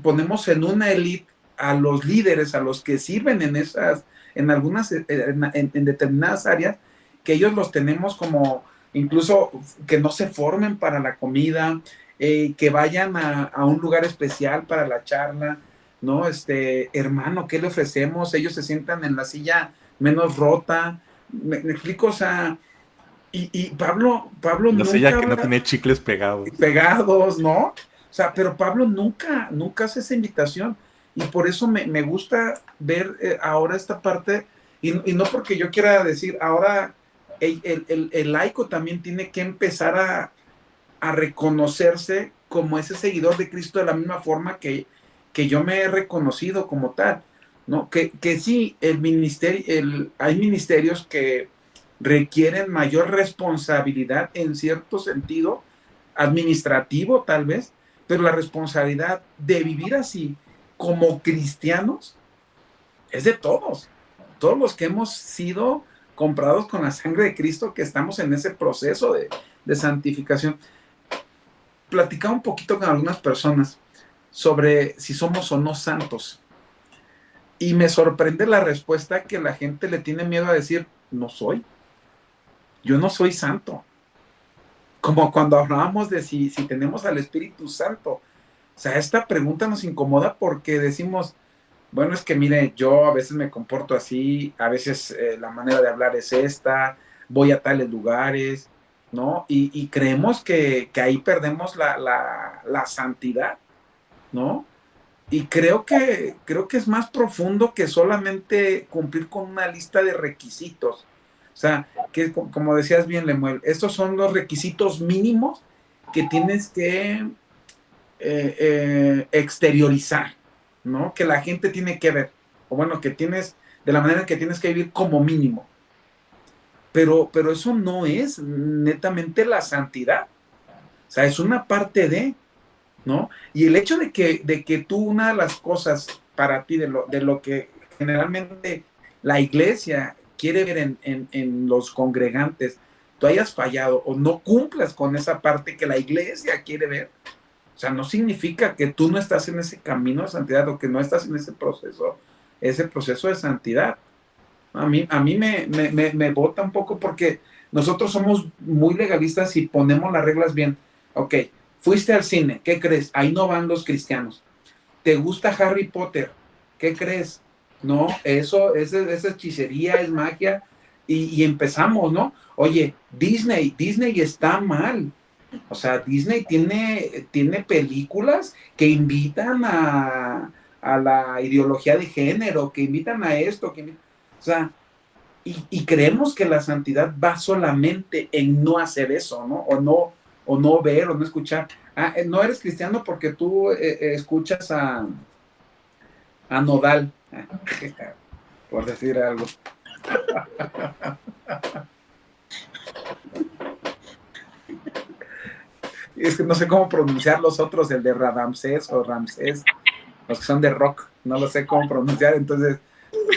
ponemos en una élite a los líderes, a los que sirven en algunas, en determinadas áreas, que ellos los tenemos como, incluso que no se formen para la comida, que vayan a un lugar especial para la charla, ¿no? Hermano, ¿qué le ofrecemos? Ellos se sientan en la silla menos rota, me explico, o sea, y Pablo la nunca... La silla que no tiene chicles pegados. Pegados, ¿no? O sea, pero Pablo nunca hace esa invitación. Y por eso me gusta ver ahora esta parte, y no porque yo quiera decir, ahora el laico también tiene que empezar a reconocerse como ese seguidor de Cristo de la misma forma que yo me he reconocido como tal, ¿no? Que sí, hay ministerios que requieren mayor responsabilidad en cierto sentido, administrativo tal vez, pero la responsabilidad de vivir así como cristianos es de todos los que hemos sido comprados con la sangre de Cristo, que estamos en ese proceso de santificación. Platicaba un poquito con algunas personas sobre si somos o no santos, y me sorprende la respuesta, que la gente le tiene miedo a decir, yo no soy santo. Como cuando hablábamos de si tenemos al Espíritu Santo. O sea, esta pregunta nos incomoda porque decimos, bueno, es que mire, yo a veces me comporto así, a veces la manera de hablar es esta, voy a tales lugares, ¿no? Y creemos que ahí perdemos la santidad, ¿no? Y creo que es más profundo que solamente cumplir con una lista de requisitos. O sea, que como decías bien, Lemuel, estos son los requisitos mínimos que tienes que exteriorizar, ¿no? Que la gente tiene que ver, o bueno, que tienes, de la manera en que tienes que vivir como mínimo. Pero eso no es netamente la santidad. O sea, es una parte de, ¿no? Y el hecho de que tú, una de las cosas para ti, de lo que generalmente la iglesia quiere ver en los congregantes, tú hayas fallado o no cumplas con esa parte que la iglesia quiere ver, o sea, no significa que tú no estás en ese camino de santidad o que no estás en ese proceso de santidad. A mí me bota un poco porque nosotros somos muy legalistas y ponemos las reglas bien. Ok, fuiste al cine, ¿qué crees? Ahí no van los cristianos. ¿Te gusta Harry Potter? ¿Qué crees? No, eso es hechicería, es magia. Y empezamos, ¿no? Oye, Disney está mal. O sea, Disney tiene películas que invitan a la ideología de género, que invitan a esto, o sea, y creemos que la santidad va solamente en no hacer eso, ¿no? O no ver, o no escuchar. No eres cristiano porque tú escuchas a Nodal, por decir algo. Es que no sé cómo pronunciar los otros, el de Radamsés o Ramsés, los que son de rock, no lo sé cómo pronunciar, entonces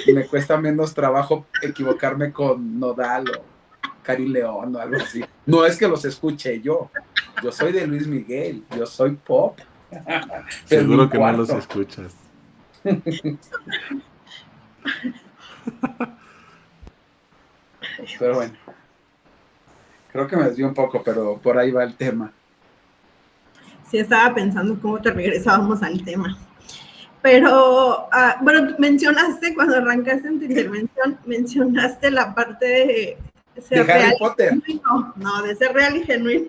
me cuesta menos trabajo equivocarme con Nodal o Cari León o algo así. No es que los escuche yo soy de Luis Miguel, yo soy pop. Seguro que no los escuchas. Pero bueno, creo que me desvió un poco, pero por ahí va el tema. Sí, estaba pensando cómo te regresábamos al tema. Pero, bueno, mencionaste, cuando arrancaste en tu intervención, mencionaste la parte de ser de Harry real Potter. Y genuino. No, de ser real y genuino.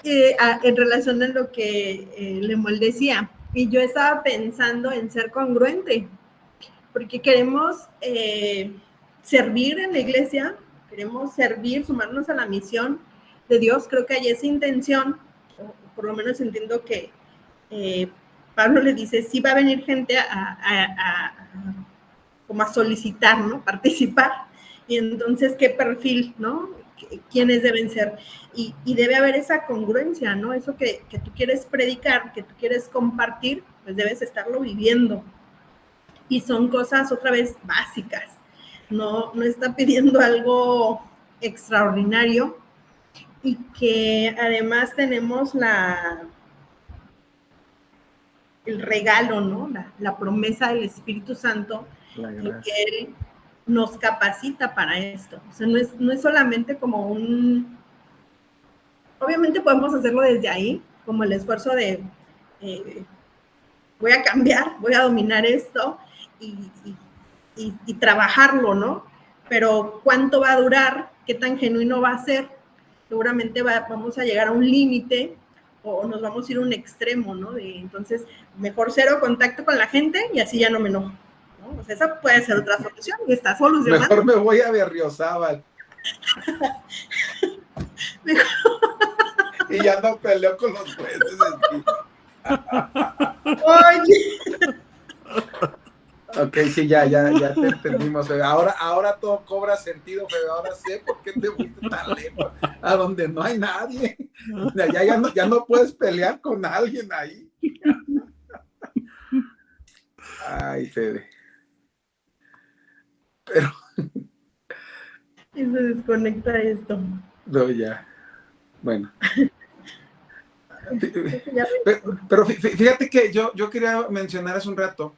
En relación a lo que Lemuel decía. Y yo estaba pensando en ser congruente, porque queremos servir en la iglesia, queremos servir, sumarnos a la misión de Dios. Creo que hay esa intención, o por lo menos entiendo que Pablo le dice, sí va a venir gente como a solicitar, ¿no? Participar. Y entonces, ¿qué perfil, no? ¿Quiénes deben ser? Y debe haber esa congruencia, ¿no? Eso que tú quieres predicar, que tú quieres compartir, pues debes estarlo viviendo. Y son cosas, otra vez, básicas. No está pidiendo algo extraordinario, y que además tenemos el regalo, ¿no? La promesa del Espíritu Santo, en que Él nos capacita para esto. O sea, no es solamente como obviamente podemos hacerlo desde ahí, como el esfuerzo de voy a cambiar, voy a dominar esto y trabajarlo, ¿no? Pero ¿cuánto va a durar? ¿Qué tan genuino va a ser? Seguramente vamos a llegar a un límite o nos vamos a ir a un extremo, ¿no? Entonces, mejor cero contacto con la gente y así ya no me enojo, ¿no? O sea, esa puede ser otra solución y está solucionando. Mejor me voy a Berriozábal. Y ya no peleo con los jueces. Oye. Ok, sí, ya te entendimos, Febe. Ahora todo cobra sentido, Febe. Ahora sé por qué te fuiste tan lejos, a donde no hay nadie. Ya no puedes pelear con alguien ahí. Ay, Febe. Pero... Y se desconecta esto. No, ya. Bueno. Pero fíjate que yo quería mencionar hace un rato,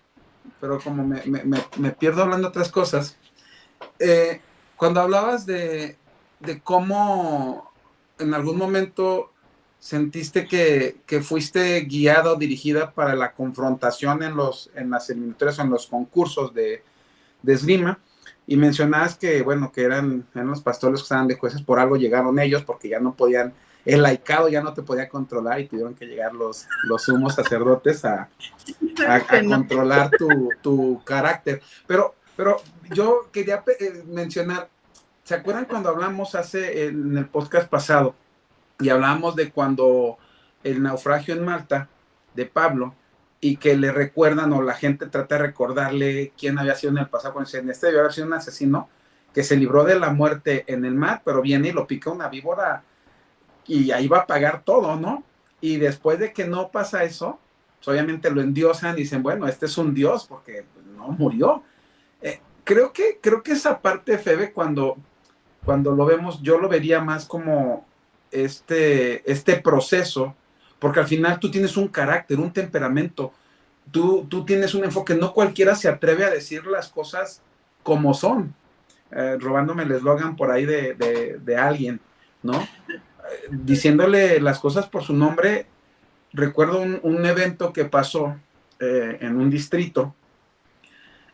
pero como me pierdo hablando otras cosas, cuando hablabas de cómo en algún momento sentiste que fuiste guiada o dirigida para la confrontación en las eliminatorias o en los concursos de esgrima, y mencionabas que, bueno, que eran los pastores que estaban de jueces, por algo llegaron ellos, porque ya no podían, el laicado ya no te podía controlar y tuvieron que llegar los sumos sacerdotes a controlar tu carácter. Pero yo quería mencionar, ¿se acuerdan cuando hablamos en el podcast pasado y hablábamos de cuando el naufragio en Malta de Pablo, y que le recuerdan, o la gente trata de recordarle quién había sido en el pasado, cuando dicen, este debió haber sido un asesino que se libró de la muerte en el mar, pero viene y lo pica una víbora y ahí va a pagar todo, ¿no? Y después de que no pasa eso, pues obviamente lo endiosan y dicen, bueno, este es un dios porque no murió. Creo que esa parte, Febe, cuando lo vemos, yo lo vería más como este proceso, porque al final tú tienes un carácter, un temperamento, tú tienes un enfoque, no cualquiera se atreve a decir las cosas como son, robándome el eslogan por ahí de alguien, ¿no? Diciéndole las cosas por su nombre. Recuerdo un evento que pasó en un distrito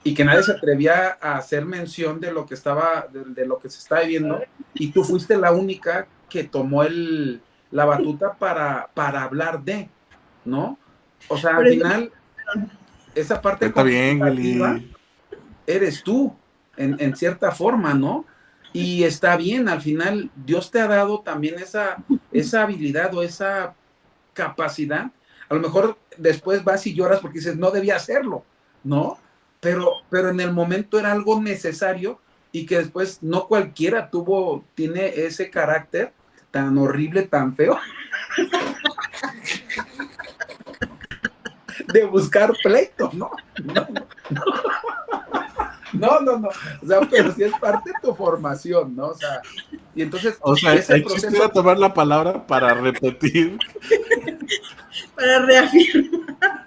y que nadie se atrevía a hacer mención de lo que de lo que se estaba viviendo, y tú fuiste la única que tomó la batuta para hablar de, ¿no? O sea, al final, esa parte está bien, Willy, eres tú, en cierta forma, ¿no? Y está bien, al final, Dios te ha dado también esa habilidad o esa capacidad. A lo mejor después vas y lloras porque dices, no debía hacerlo, ¿no? Pero en el momento era algo necesario, y que después no cualquiera tiene ese carácter tan horrible, tan feo, de buscar pleito, ¿no? No. O sea, pero sí es parte de tu formación, ¿no? O sea, y entonces... O sea, el chiste era tomar la palabra para repetir. Para reafirmar.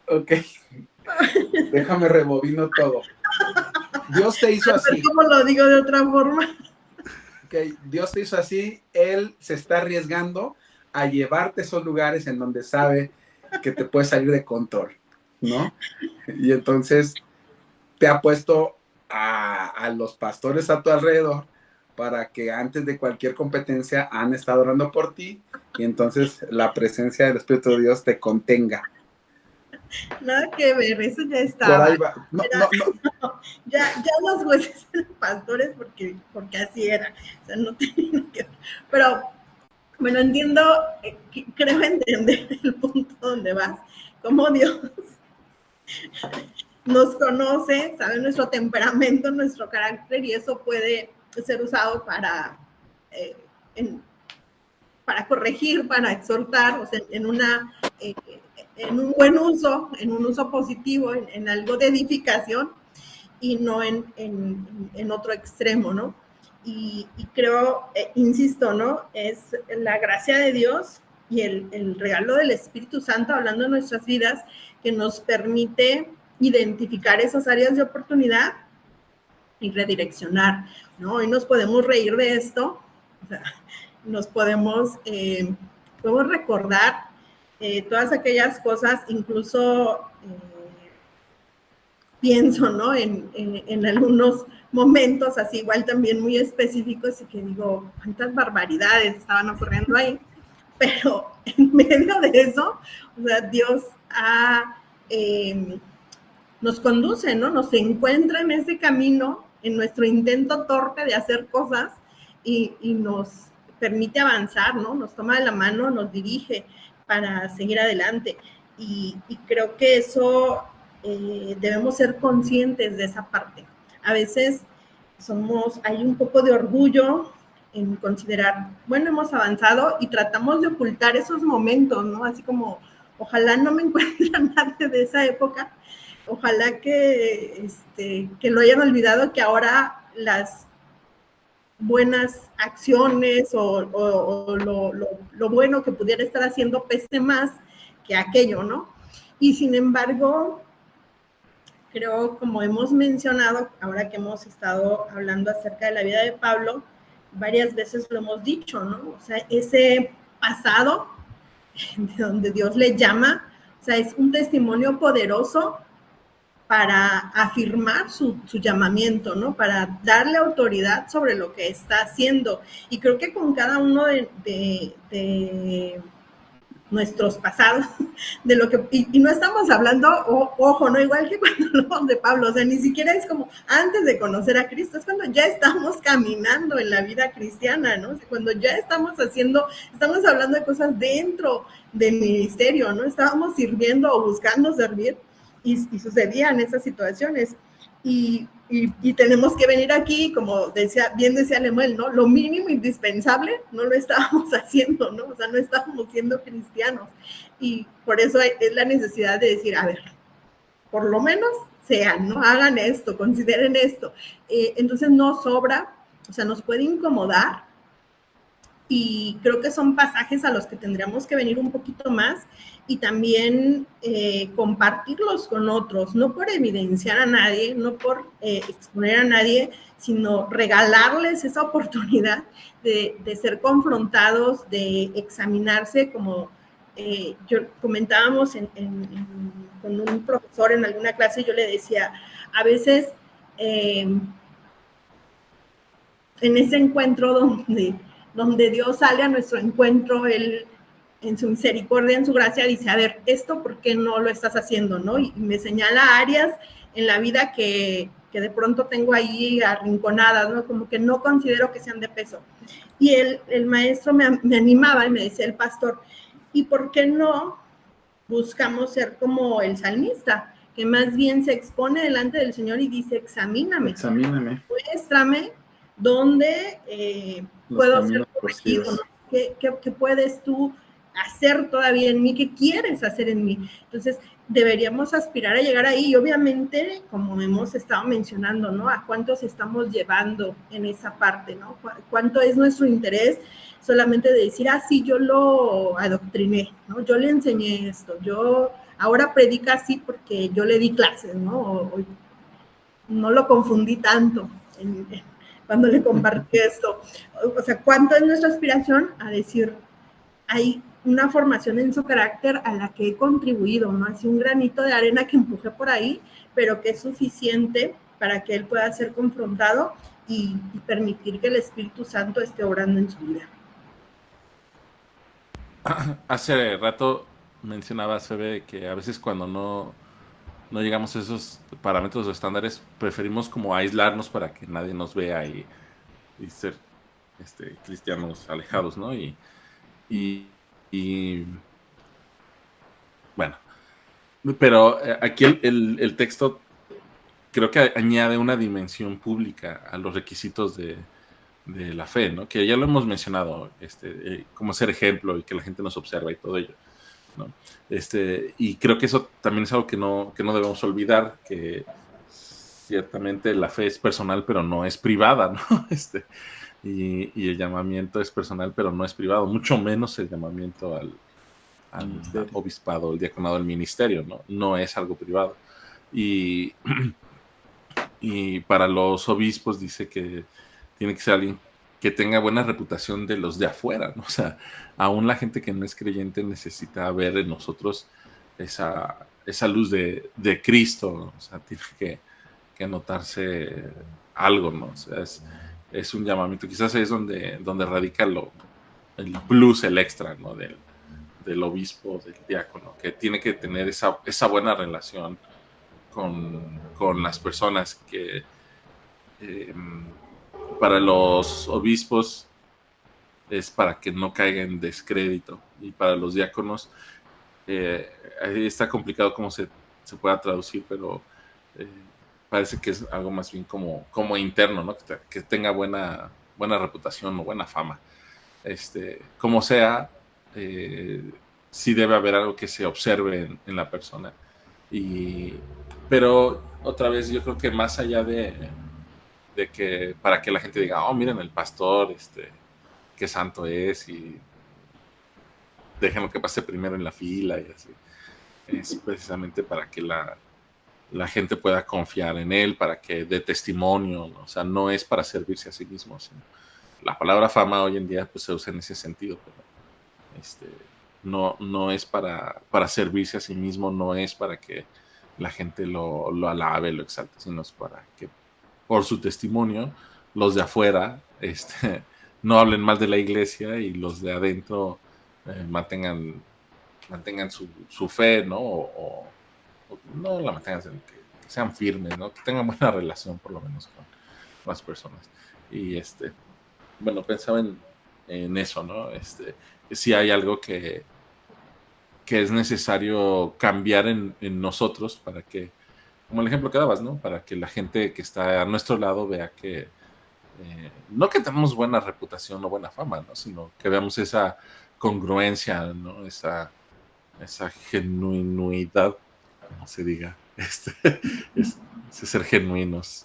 Ok. Déjame rebobino todo. Dios te hizo así. ¿Cómo lo digo de otra forma? Okay. Dios te hizo así, Él se está arriesgando a llevarte a esos lugares en donde sabe que te puedes salir de control, ¿no? Y entonces te ha puesto a los pastores a tu alrededor para que antes de cualquier competencia han estado orando por ti y entonces la presencia del Espíritu de Dios te contenga. Nada que ver, eso ya estaba. Por ahí va. No. Ya los jueces eran pastores porque así era. O sea, no tenía que ver. Pero, bueno, entiendo, creo entender el punto donde vas. Cómo Dios nos conoce, sabe nuestro temperamento, nuestro carácter, y eso puede ser usado para corregir, para exhortar, o sea, en un buen uso, en un uso positivo, en algo de edificación, y no en otro extremo, ¿no? Y creo, insisto, ¿no? Es la gracia de Dios y el regalo del Espíritu Santo hablando en nuestras vidas que nos permite identificar esas áreas de oportunidad y redireccionar, ¿no? Hoy nos podemos reír de esto, o sea, nos podemos recordar todas aquellas cosas, incluso pienso, ¿no? En algunos momentos así, igual también muy específicos, y que digo, cuántas barbaridades estaban ocurriendo ahí, pero en medio de eso, o sea, Dios nos conduce, ¿no? Nos encuentra en ese camino, en nuestro intento torpe de hacer cosas, y nos permite avanzar, ¿no? Nos toma de la mano, nos dirige para seguir adelante. Y creo que eso debemos ser conscientes de esa parte. A veces hay un poco de orgullo en considerar, bueno, hemos avanzado, y tratamos de ocultar esos momentos, ¿no? Así como, ojalá no me encuentre a nadie de esa época, ojalá que lo hayan olvidado, que ahora las buenas acciones o lo bueno que pudiera estar haciendo pese más que aquello, ¿no? Y sin embargo, creo, como hemos mencionado, ahora que hemos estado hablando acerca de la vida de Pablo, varias veces lo hemos dicho, ¿no? O sea, ese pasado de donde Dios le llama, o sea, es un testimonio poderoso para afirmar su llamamiento, ¿no? Para darle autoridad sobre lo que está haciendo. Y creo que con cada uno de nuestros pasados, de lo que, y no estamos hablando, ojo, no igual que cuando hablamos de Pablo, o sea, ni siquiera es como antes de conocer a Cristo, es cuando ya estamos caminando en la vida cristiana, ¿no? O sea, cuando ya estamos hablando de cosas dentro del ministerio, ¿no? Estábamos sirviendo o buscando servir, y sucedían esas situaciones, y tenemos que venir aquí, como bien decía Lemuel, ¿no? Lo mínimo indispensable no lo estábamos haciendo, ¿no? O sea, no estábamos siendo cristianos, y por eso es la necesidad de decir, a ver, por lo menos sean, ¿no? Hagan esto, consideren esto. Entonces no sobra, o sea, nos puede incomodar, y creo que son pasajes a los que tendríamos que venir un poquito más, y también compartirlos con otros, no por evidenciar a nadie, no por exponer a nadie, sino regalarles esa oportunidad de ser confrontados, de examinarse, como yo comentábamos con un profesor en alguna clase. Yo le decía, a veces en ese encuentro donde Dios sale a nuestro encuentro, Él en su misericordia, en su gracia, dice, a ver, esto, ¿por qué no lo estás haciendo, no? Y me señala áreas en la vida que de pronto tengo ahí arrinconadas, ¿no? Como que no considero que sean de peso. Y el maestro me animaba y me decía, el pastor, ¿y por qué no buscamos ser como el salmista, que más bien se expone delante del Señor y dice, examíname, muéstrame dónde puedo ser corregido, ¿no? ¿Qué puedes tú hacer todavía en mí? ¿Qué quieres hacer en mí? Entonces, deberíamos aspirar a llegar ahí y obviamente, como hemos estado mencionando, ¿no? A cuántos estamos llevando en esa parte, ¿no? ¿Cuánto es nuestro interés solamente de decir, sí, yo lo adoctriné, ¿no? Yo le enseñé esto, yo ahora predica así porque yo le di clases, ¿no? O no lo confundí tanto cuando le compartí esto. O sea, ¿cuánto es nuestra aspiración a decir, hay una formación en su carácter a la que he contribuido, ¿no? Así un granito de arena que empujé por ahí, pero que es suficiente para que él pueda ser confrontado y permitir que el Espíritu Santo esté obrando en su vida. Hace rato mencionabas, Febe, que a veces cuando no llegamos a esos parámetros o estándares, preferimos como aislarnos para que nadie nos vea y ser cristianos alejados, ¿no? Y bueno, pero aquí el texto creo que añade una dimensión pública a los requisitos de la fe, ¿no? Que ya lo hemos mencionado, como ser ejemplo y que la gente nos observa y todo ello, ¿no? Y creo que eso también es algo que no debemos olvidar, que ciertamente la fe es personal, pero no es privada, ¿no? Y el llamamiento es personal, pero no es privado, mucho menos el llamamiento al obispado, el diaconado, el ministerio, ¿no? No es algo privado. Y para los obispos dice que tiene que ser alguien que tenga buena reputación de los de afuera, ¿no? O sea, aún la gente que no es creyente necesita ver en nosotros esa luz de Cristo, ¿no? O sea, tiene que notarse algo, ¿no? O sea, es un llamamiento, quizás es donde radica el plus, el extra, ¿no? Del obispo, del diácono, que tiene que tener esa buena relación con las personas, que para los obispos es para que no caiga en descrédito, y para los diáconos ahí está complicado cómo se pueda traducir, pero parece que es algo más bien como interno, ¿no? Que tenga buena reputación o buena fama. Como sea, sí debe haber algo que se observe en la persona. Pero otra vez, yo creo que más allá de que para que la gente diga, oh, miren el pastor, qué santo es, y déjenlo que pase primero en la fila, y así, es precisamente para que la gente pueda confiar en él, para que dé testimonio, ¿no? O sea, no es para servirse a sí mismo, sino la palabra fama hoy en día pues se usa en ese sentido, pero no es para servirse a sí mismo, no es para que la gente lo alabe, lo exalte, sino es para que por su testimonio los de afuera no hablen mal de la iglesia y los de adentro mantengan su fe, ¿no? O no la mantengan, que sean firmes, ¿no? Que tengan buena relación por lo menos con las personas. Y bueno, pensaba en eso, ¿no? Si hay algo que es necesario cambiar en nosotros para que, como el ejemplo que dabas, ¿no? Para que la gente que está a nuestro lado vea que no que tenemos buena reputación o buena fama, ¿no? Sino que veamos esa congruencia, ¿no? Esa genuinidad, como se diga, ese ser genuinos.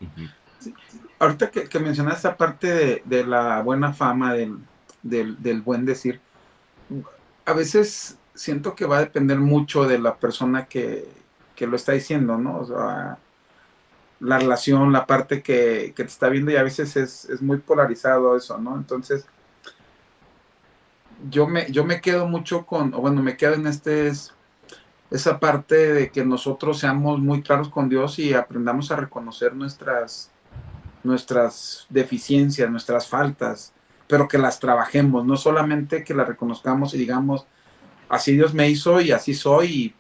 Uh-huh. Sí. Ahorita que mencionas esa parte de la buena fama, del buen decir, a veces siento que va a depender mucho de la persona que lo está diciendo, ¿no? O sea, la relación, la parte que te está viendo, y a veces es muy polarizado eso, ¿no? Entonces, yo me quedo mucho me quedo en esa parte de que nosotros seamos muy claros con Dios y aprendamos a reconocer nuestras deficiencias, nuestras faltas, pero que las trabajemos, no solamente que las reconozcamos y digamos, así Dios me hizo y así soy, y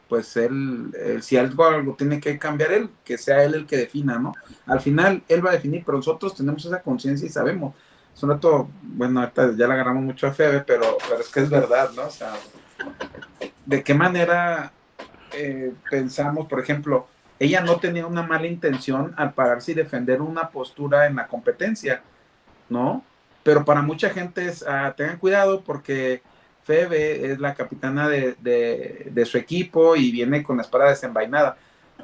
pues él si algo tiene que cambiar él, que sea él el que defina, ¿no? Al final él va a definir, pero nosotros tenemos esa conciencia y sabemos. Es un rato, bueno, ahorita ya la agarramos mucho a Febe, pero es que es verdad, ¿no? O sea, de qué manera pensamos, por ejemplo, ella no tenía una mala intención al pararse y defender una postura en la competencia, ¿no? Pero para mucha gente es, tengan cuidado porque Febe es la capitana de su equipo y viene con la espada desenvainada.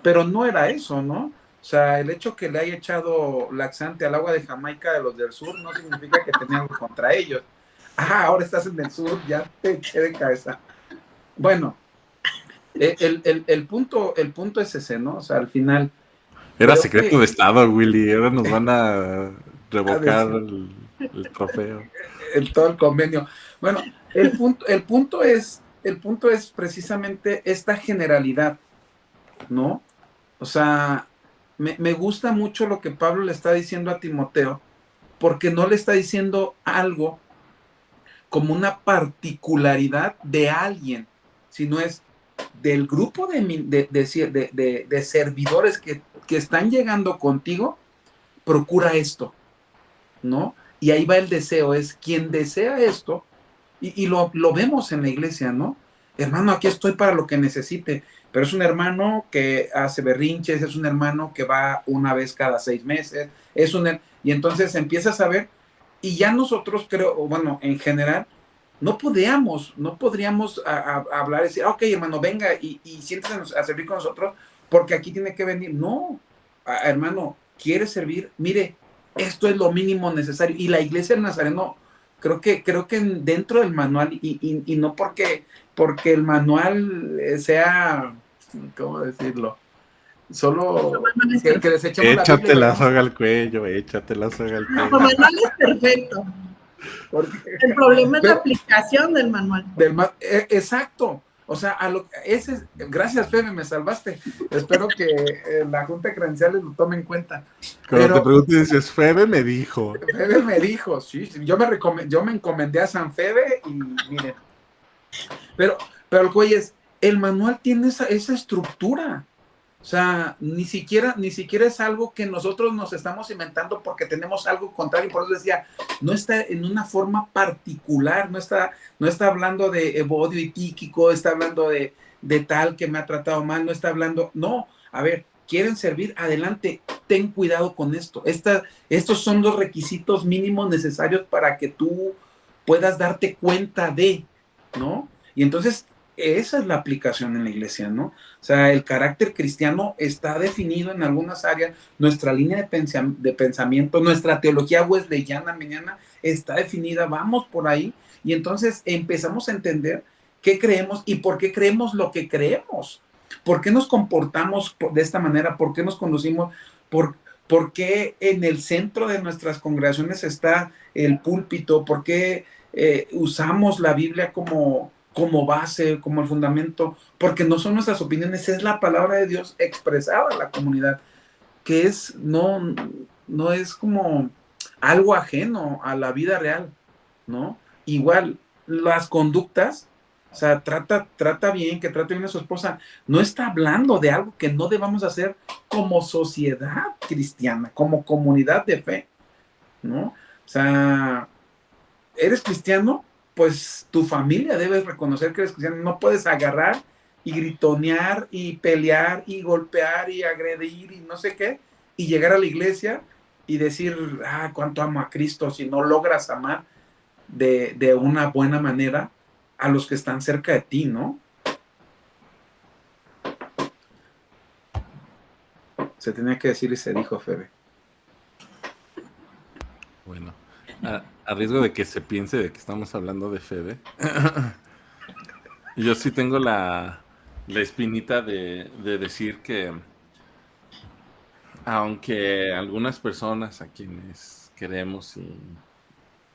Pero no era eso, ¿no? O sea, el hecho que le haya echado laxante al agua de Jamaica de los del sur no significa que tenía algo contra ellos. Ahora estás en el sur, ya te eché de cabeza. Bueno, el punto es ese, ¿no? O sea, al final. Era secreto de Estado, Willy. Ahora nos van a revocar decir, el trofeo. Todo el convenio. Bueno, el punto es precisamente esta generalidad, ¿no? O sea, me gusta mucho lo que Pablo le está diciendo a Timoteo, porque no le está diciendo algo como una particularidad de alguien, sino es del grupo de servidores que están llegando contigo, procura esto, ¿no? Y ahí va el deseo, es quien desea esto, y lo vemos en la iglesia, ¿no? Hermano, aquí estoy para lo que necesite, pero es un hermano que hace berrinches, es un hermano que va una vez cada 6 meses, y entonces empiezas a ver, y ya nosotros creo, bueno, en general, no podríamos hablar y decir, ok, hermano, venga y siéntese a servir con nosotros, porque aquí tiene que venir. No, hermano, quiere servir, mire, esto es lo mínimo necesario. Y la iglesia del Nazareno, creo que dentro del manual, y no porque el manual sea, ¿cómo decirlo? Solo que les echemos échate la soga al cuello, échate la soga al cuello. El manual es perfecto. Porque el problema es la aplicación del manual. Exacto. O sea, gracias, Febe, me salvaste. Espero que la Junta de Credenciales lo tome en cuenta. Cuando te preguntes, dices, Febe me dijo. Febe me dijo, sí. Yo me encomendé a San Febe y miren. Pero el güey el manual tiene esa estructura. O sea, ni siquiera es algo que nosotros nos estamos inventando porque tenemos algo contrario. Por eso decía, no está en una forma particular, no está hablando de Evodio y Tíquico, está hablando de tal que me ha tratado mal, no está hablando, no, a ver, quieren servir, adelante, ten cuidado con esto. Estos son los requisitos mínimos necesarios para que tú puedas darte cuenta de, ¿no? Y entonces esa es la aplicación en la iglesia, ¿no? O sea, el carácter cristiano está definido en algunas áreas, nuestra línea de pensamiento, nuestra teología wesleyana mañana está definida, vamos por ahí, y entonces empezamos a entender qué creemos y por qué creemos lo que creemos, por qué nos comportamos de esta manera, por qué nos conducimos, por qué en el centro de nuestras congregaciones está el púlpito, por qué usamos la Biblia como base, como el fundamento, porque no son nuestras opiniones, es la palabra de Dios expresada a la comunidad, que no es como algo ajeno a la vida real, ¿no? Igual, las conductas, o sea, trata bien, que trate bien a su esposa, no está hablando de algo que no debamos hacer como sociedad cristiana, como comunidad de fe, ¿no? O sea, ¿eres cristiano? Pues tu familia debe reconocer que eres cristiano. No puedes agarrar y gritonear y pelear y golpear y agredir y no sé qué, y llegar a la iglesia y decir, cuánto amo a Cristo, si no logras amar de una buena manera a los que están cerca de ti, ¿no? Se tenía que decir y se dijo, Febe. Bueno, a riesgo de que se piense de que estamos hablando de Febe, yo sí tengo la espinita de decir que aunque algunas personas a quienes queremos y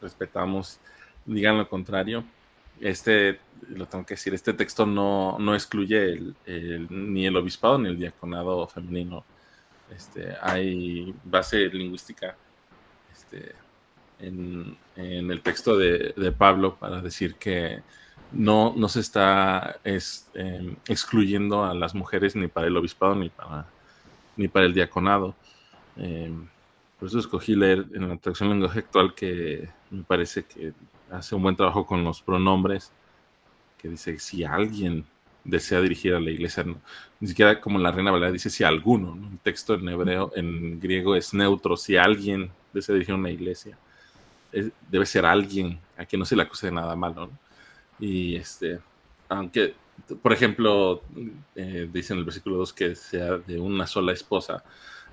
respetamos digan lo contrario, lo tengo que decir, este texto no excluye ni el obispado ni el diaconado femenino. Hay base lingüística en el texto de Pablo para decir que no se está excluyendo a las mujeres ni para el obispado ni para el diaconado. Por eso escogí leer en la traducción lenguaje actual, que me parece que hace un buen trabajo con los pronombres, que dice, si alguien desea dirigir a la iglesia, no, ni siquiera como la Reina Valera dice si alguno, ¿no? El texto en hebreo, en griego es neutro, si alguien desea dirigir a una iglesia, debe ser alguien a quien no se le acuse de nada malo, ¿no? Y aunque, por ejemplo, dice en el versículo 2 que sea de una sola esposa,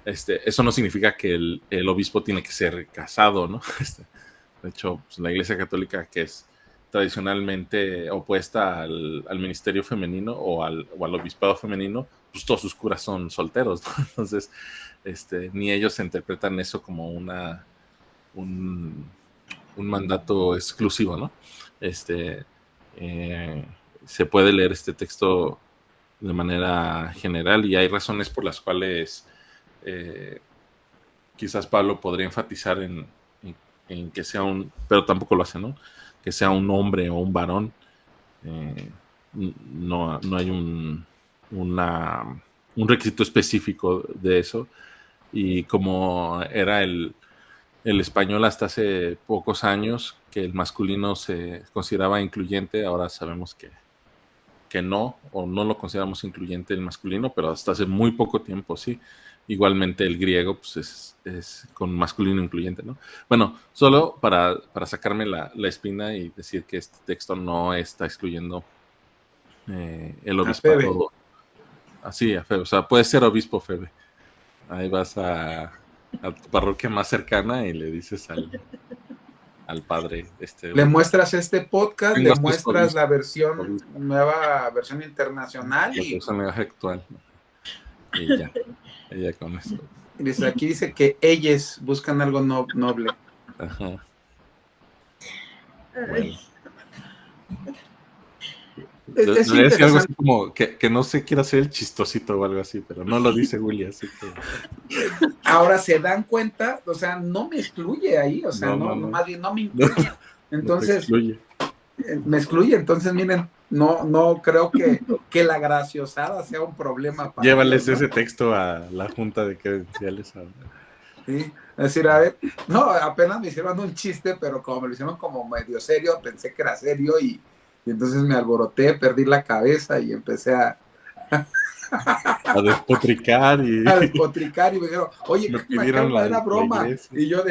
eso no significa que el obispo tiene que ser casado, ¿no? De hecho, pues, la Iglesia Católica, que es tradicionalmente opuesta al ministerio femenino o al obispado femenino, pues todos sus curas son solteros, ¿no? Entonces, ni ellos interpretan eso como un mandato exclusivo, ¿no? Se puede leer este texto de manera general y hay razones por las cuales quizás Pablo podría enfatizar en que sea pero tampoco lo hace, ¿no? Que sea un hombre o un varón. No hay un requisito específico de eso. Y como era el español hasta hace pocos años, que el masculino se consideraba incluyente, ahora sabemos que no, o no lo consideramos incluyente el masculino, pero hasta hace muy poco tiempo sí. Igualmente el griego pues es con masculino incluyente, ¿no? Bueno, solo para sacarme la espina y decir que este texto no está excluyendo el obispado. Así, a Febe. O sea, puede ser obispo Febe. Ahí vas a tu parroquia más cercana y le dices al padre. Le muestras este podcast, Tengo le muestras la versión, nueva versión internacional. La versión actual. Y ya. Ella con eso. Aquí dice que ellos buscan algo noble. Ajá. Bueno. Es interesante. Algo así como que no se quiera hacer el chistosito o algo así, pero no lo dice Willy, así que... Ahora se dan cuenta, o sea, no me excluye ahí, o sea, no. Más bien no me incluye. Entonces, me excluye, entonces miren, no creo que la graciosada sea un problema para llévales ellos, ¿no? ese texto a la junta de credenciales. Sí, es decir, a ver, no, apenas me hicieron un chiste, pero como me lo hicieron como medio serio, pensé que era serio y entonces me alboroté, perdí la cabeza y empecé a despotricar y me dijeron, oye, era broma. Y yo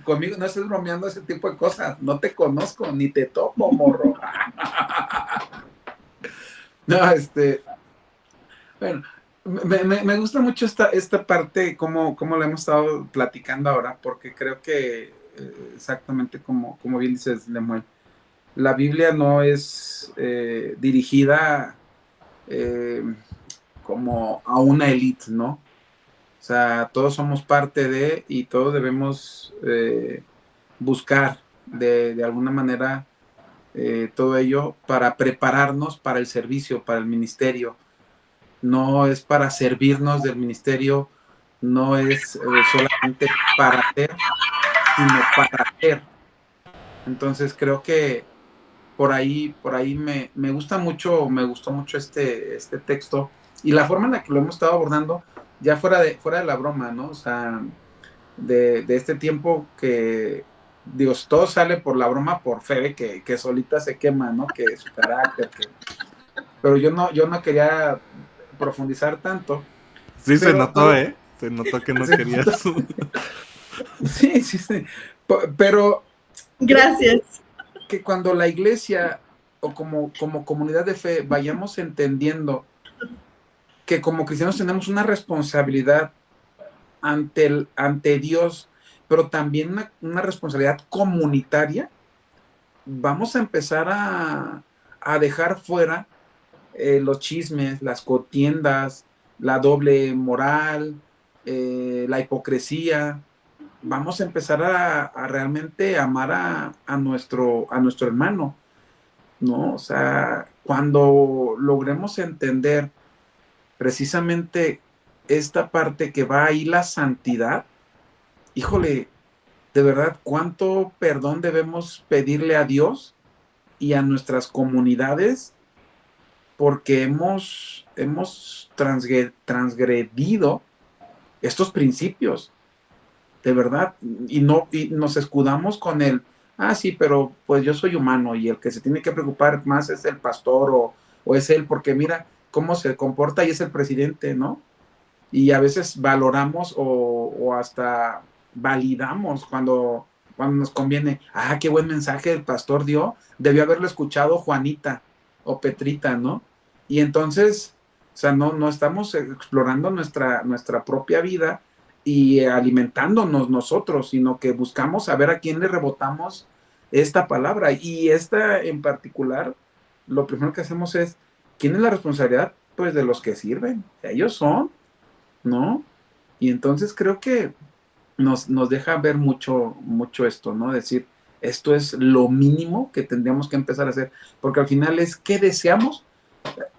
conmigo no estés bromeando ese tipo de cosas, no te conozco, ni te topo, morro. No, bueno, me gusta mucho esta parte, como la hemos estado platicando ahora, porque creo que exactamente como bien dices, Lemuel, la Biblia no es dirigida como a una élite, ¿no? O sea, todos somos parte de y todos debemos buscar de alguna manera todo ello para prepararnos para el servicio, para el ministerio. No es para servirnos del ministerio, no es solamente para hacer, sino para hacer. Entonces creo que por ahí me gustó mucho este texto y la forma en la que lo hemos estado abordando, ya fuera de la broma, ¿no? O sea, de este tiempo que, digo, todo sale por la broma, por Febe, que solita se quema, ¿no? Que su carácter, pero yo no quería profundizar tanto. Sí, se notó, se notó que no querías. Sí, pero... Gracias. Que cuando la iglesia o como comunidad de fe vayamos entendiendo que como cristianos tenemos una responsabilidad ante Dios, pero también una responsabilidad comunitaria, vamos a empezar a dejar fuera los chismes, las contiendas, la doble moral, la hipocresía. Vamos a empezar a realmente amar a nuestro hermano, ¿no? O sea, cuando logremos entender precisamente esta parte que va ahí la santidad, híjole, de verdad, cuánto perdón debemos pedirle a Dios y a nuestras comunidades porque hemos transgredido estos principios. De verdad, y nos escudamos con Ah, sí, pero pues yo soy humano y el que se tiene que preocupar más es el pastor o es él, porque mira cómo se comporta y es el presidente, ¿no? Y a veces valoramos o hasta validamos cuando nos conviene. Ah, qué buen mensaje el pastor dio, debió haberlo escuchado Juanita o Petrita, ¿no? Y entonces, o sea, no estamos explorando nuestra propia vida y alimentándonos nosotros, sino que buscamos saber a quién le rebotamos esta palabra. Y esta en particular, lo primero que hacemos es, ¿quién es la responsabilidad? Pues de los que sirven, ellos son, ¿no? Y entonces creo que nos deja ver mucho esto, ¿no? Decir, esto es lo mínimo que tendríamos que empezar a hacer, porque al final es, ¿qué deseamos?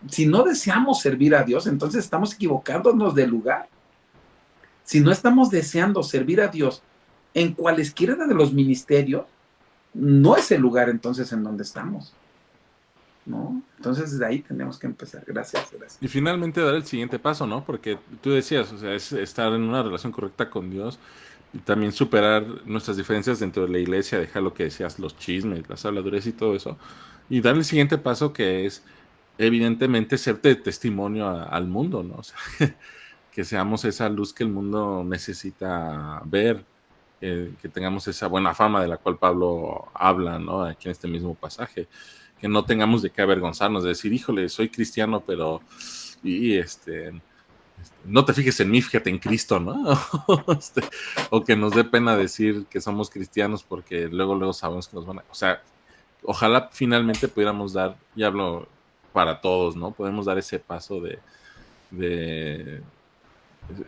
Si no deseamos servir a Dios, entonces estamos equivocándonos del lugar. Si no estamos deseando servir a Dios en cualesquiera de los ministerios, no es el lugar entonces en donde estamos, ¿no? Entonces desde ahí tenemos que empezar. Gracias. Y finalmente dar el siguiente paso, ¿no? Porque tú decías, o sea, es estar en una relación correcta con Dios y también superar nuestras diferencias dentro de la iglesia, dejar lo que decías, los chismes, las habladurías y todo eso, y dar el siguiente paso que es, evidentemente, ser de testimonio al mundo, ¿no? O sea, que seamos esa luz que el mundo necesita ver, que tengamos esa buena fama de la cual Pablo habla, ¿no? Aquí en este mismo pasaje, que no tengamos de qué avergonzarnos, de decir, híjole, soy cristiano, pero no te fijes en mí, fíjate en Cristo, ¿no? O que nos dé pena decir que somos cristianos porque luego sabemos que nos van a... O sea, ojalá finalmente pudiéramos dar, y hablo para todos, ¿no? Podemos dar ese paso de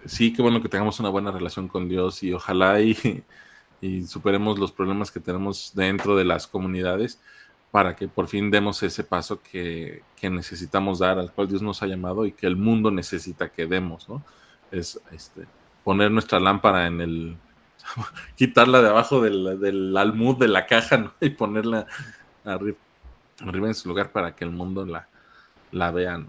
sí, qué bueno que tengamos una buena relación con Dios y ojalá y superemos los problemas que tenemos dentro de las comunidades para que por fin demos ese paso que necesitamos dar, al cual Dios nos ha llamado y que el mundo necesita que demos, ¿no? Es poner nuestra lámpara en el... quitarla de abajo del almud de la caja, ¿no? Y ponerla arriba en su lugar para que el mundo la vea, ¿no?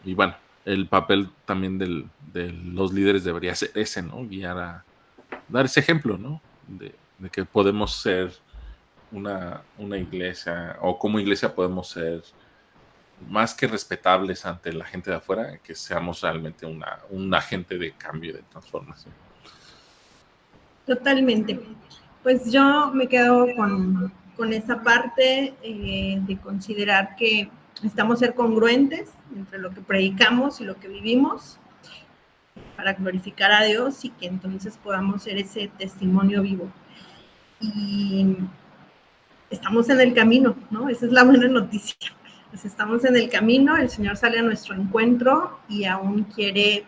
Y bueno, el papel también de los líderes debería ser ese, ¿no? Guiar dar ese ejemplo, ¿no? De que podemos ser una iglesia, o como iglesia podemos ser más que respetables ante la gente de afuera, que seamos realmente un agente de cambio y de transformación. Totalmente. Pues yo me quedo con esa parte de considerar que necesitamos ser congruentes entre lo que predicamos y lo que vivimos para glorificar a Dios y que entonces podamos ser ese testimonio vivo. Y estamos en el camino, ¿no? Esa es la buena noticia. Pues estamos en el camino, el Señor sale a nuestro encuentro y aún quiere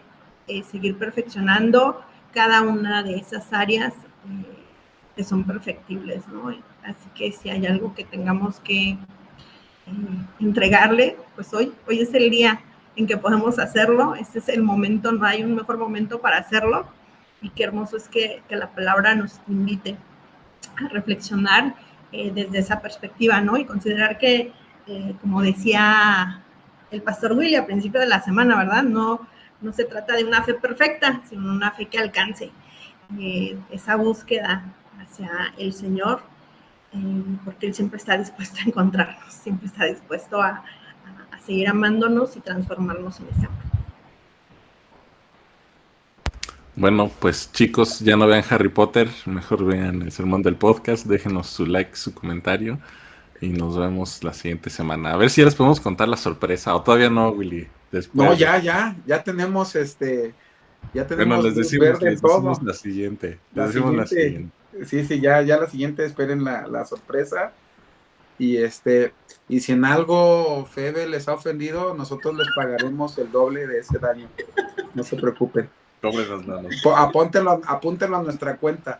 seguir perfeccionando cada una de esas áreas que son perfectibles, ¿no? Así que si hay algo que tengamos que entregarle, pues hoy es el día en que podemos hacerlo, este es el momento, no hay un mejor momento para hacerlo, y qué hermoso es que la palabra nos invite a reflexionar desde esa perspectiva, ¿no? Y considerar que, como decía el pastor Willy al principio de la semana, ¿verdad? No se trata de una fe perfecta, sino una fe que alcance esa búsqueda hacia el Señor, porque Él siempre está dispuesto a encontrarnos, siempre está dispuesto a seguir amándonos y transformarnos en ese amor. Bueno, pues chicos, ya no vean Harry Potter, mejor vean el sermón del podcast, déjenos su like, su comentario y nos vemos la siguiente semana. A ver si ya les podemos contar la sorpresa, o todavía no, Willy. Después no, ya tenemos ya tenemos bueno, les decimos la siguiente. Sí, ya la siguiente, esperen la sorpresa. Y si en algo Febe les ha ofendido, nosotros les pagaremos el doble de ese daño. No se preocupen. Doble las manos. Apúntenlo a nuestra cuenta.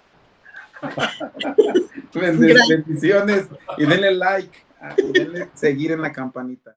Bendiciones y denle like y denle seguir en la campanita.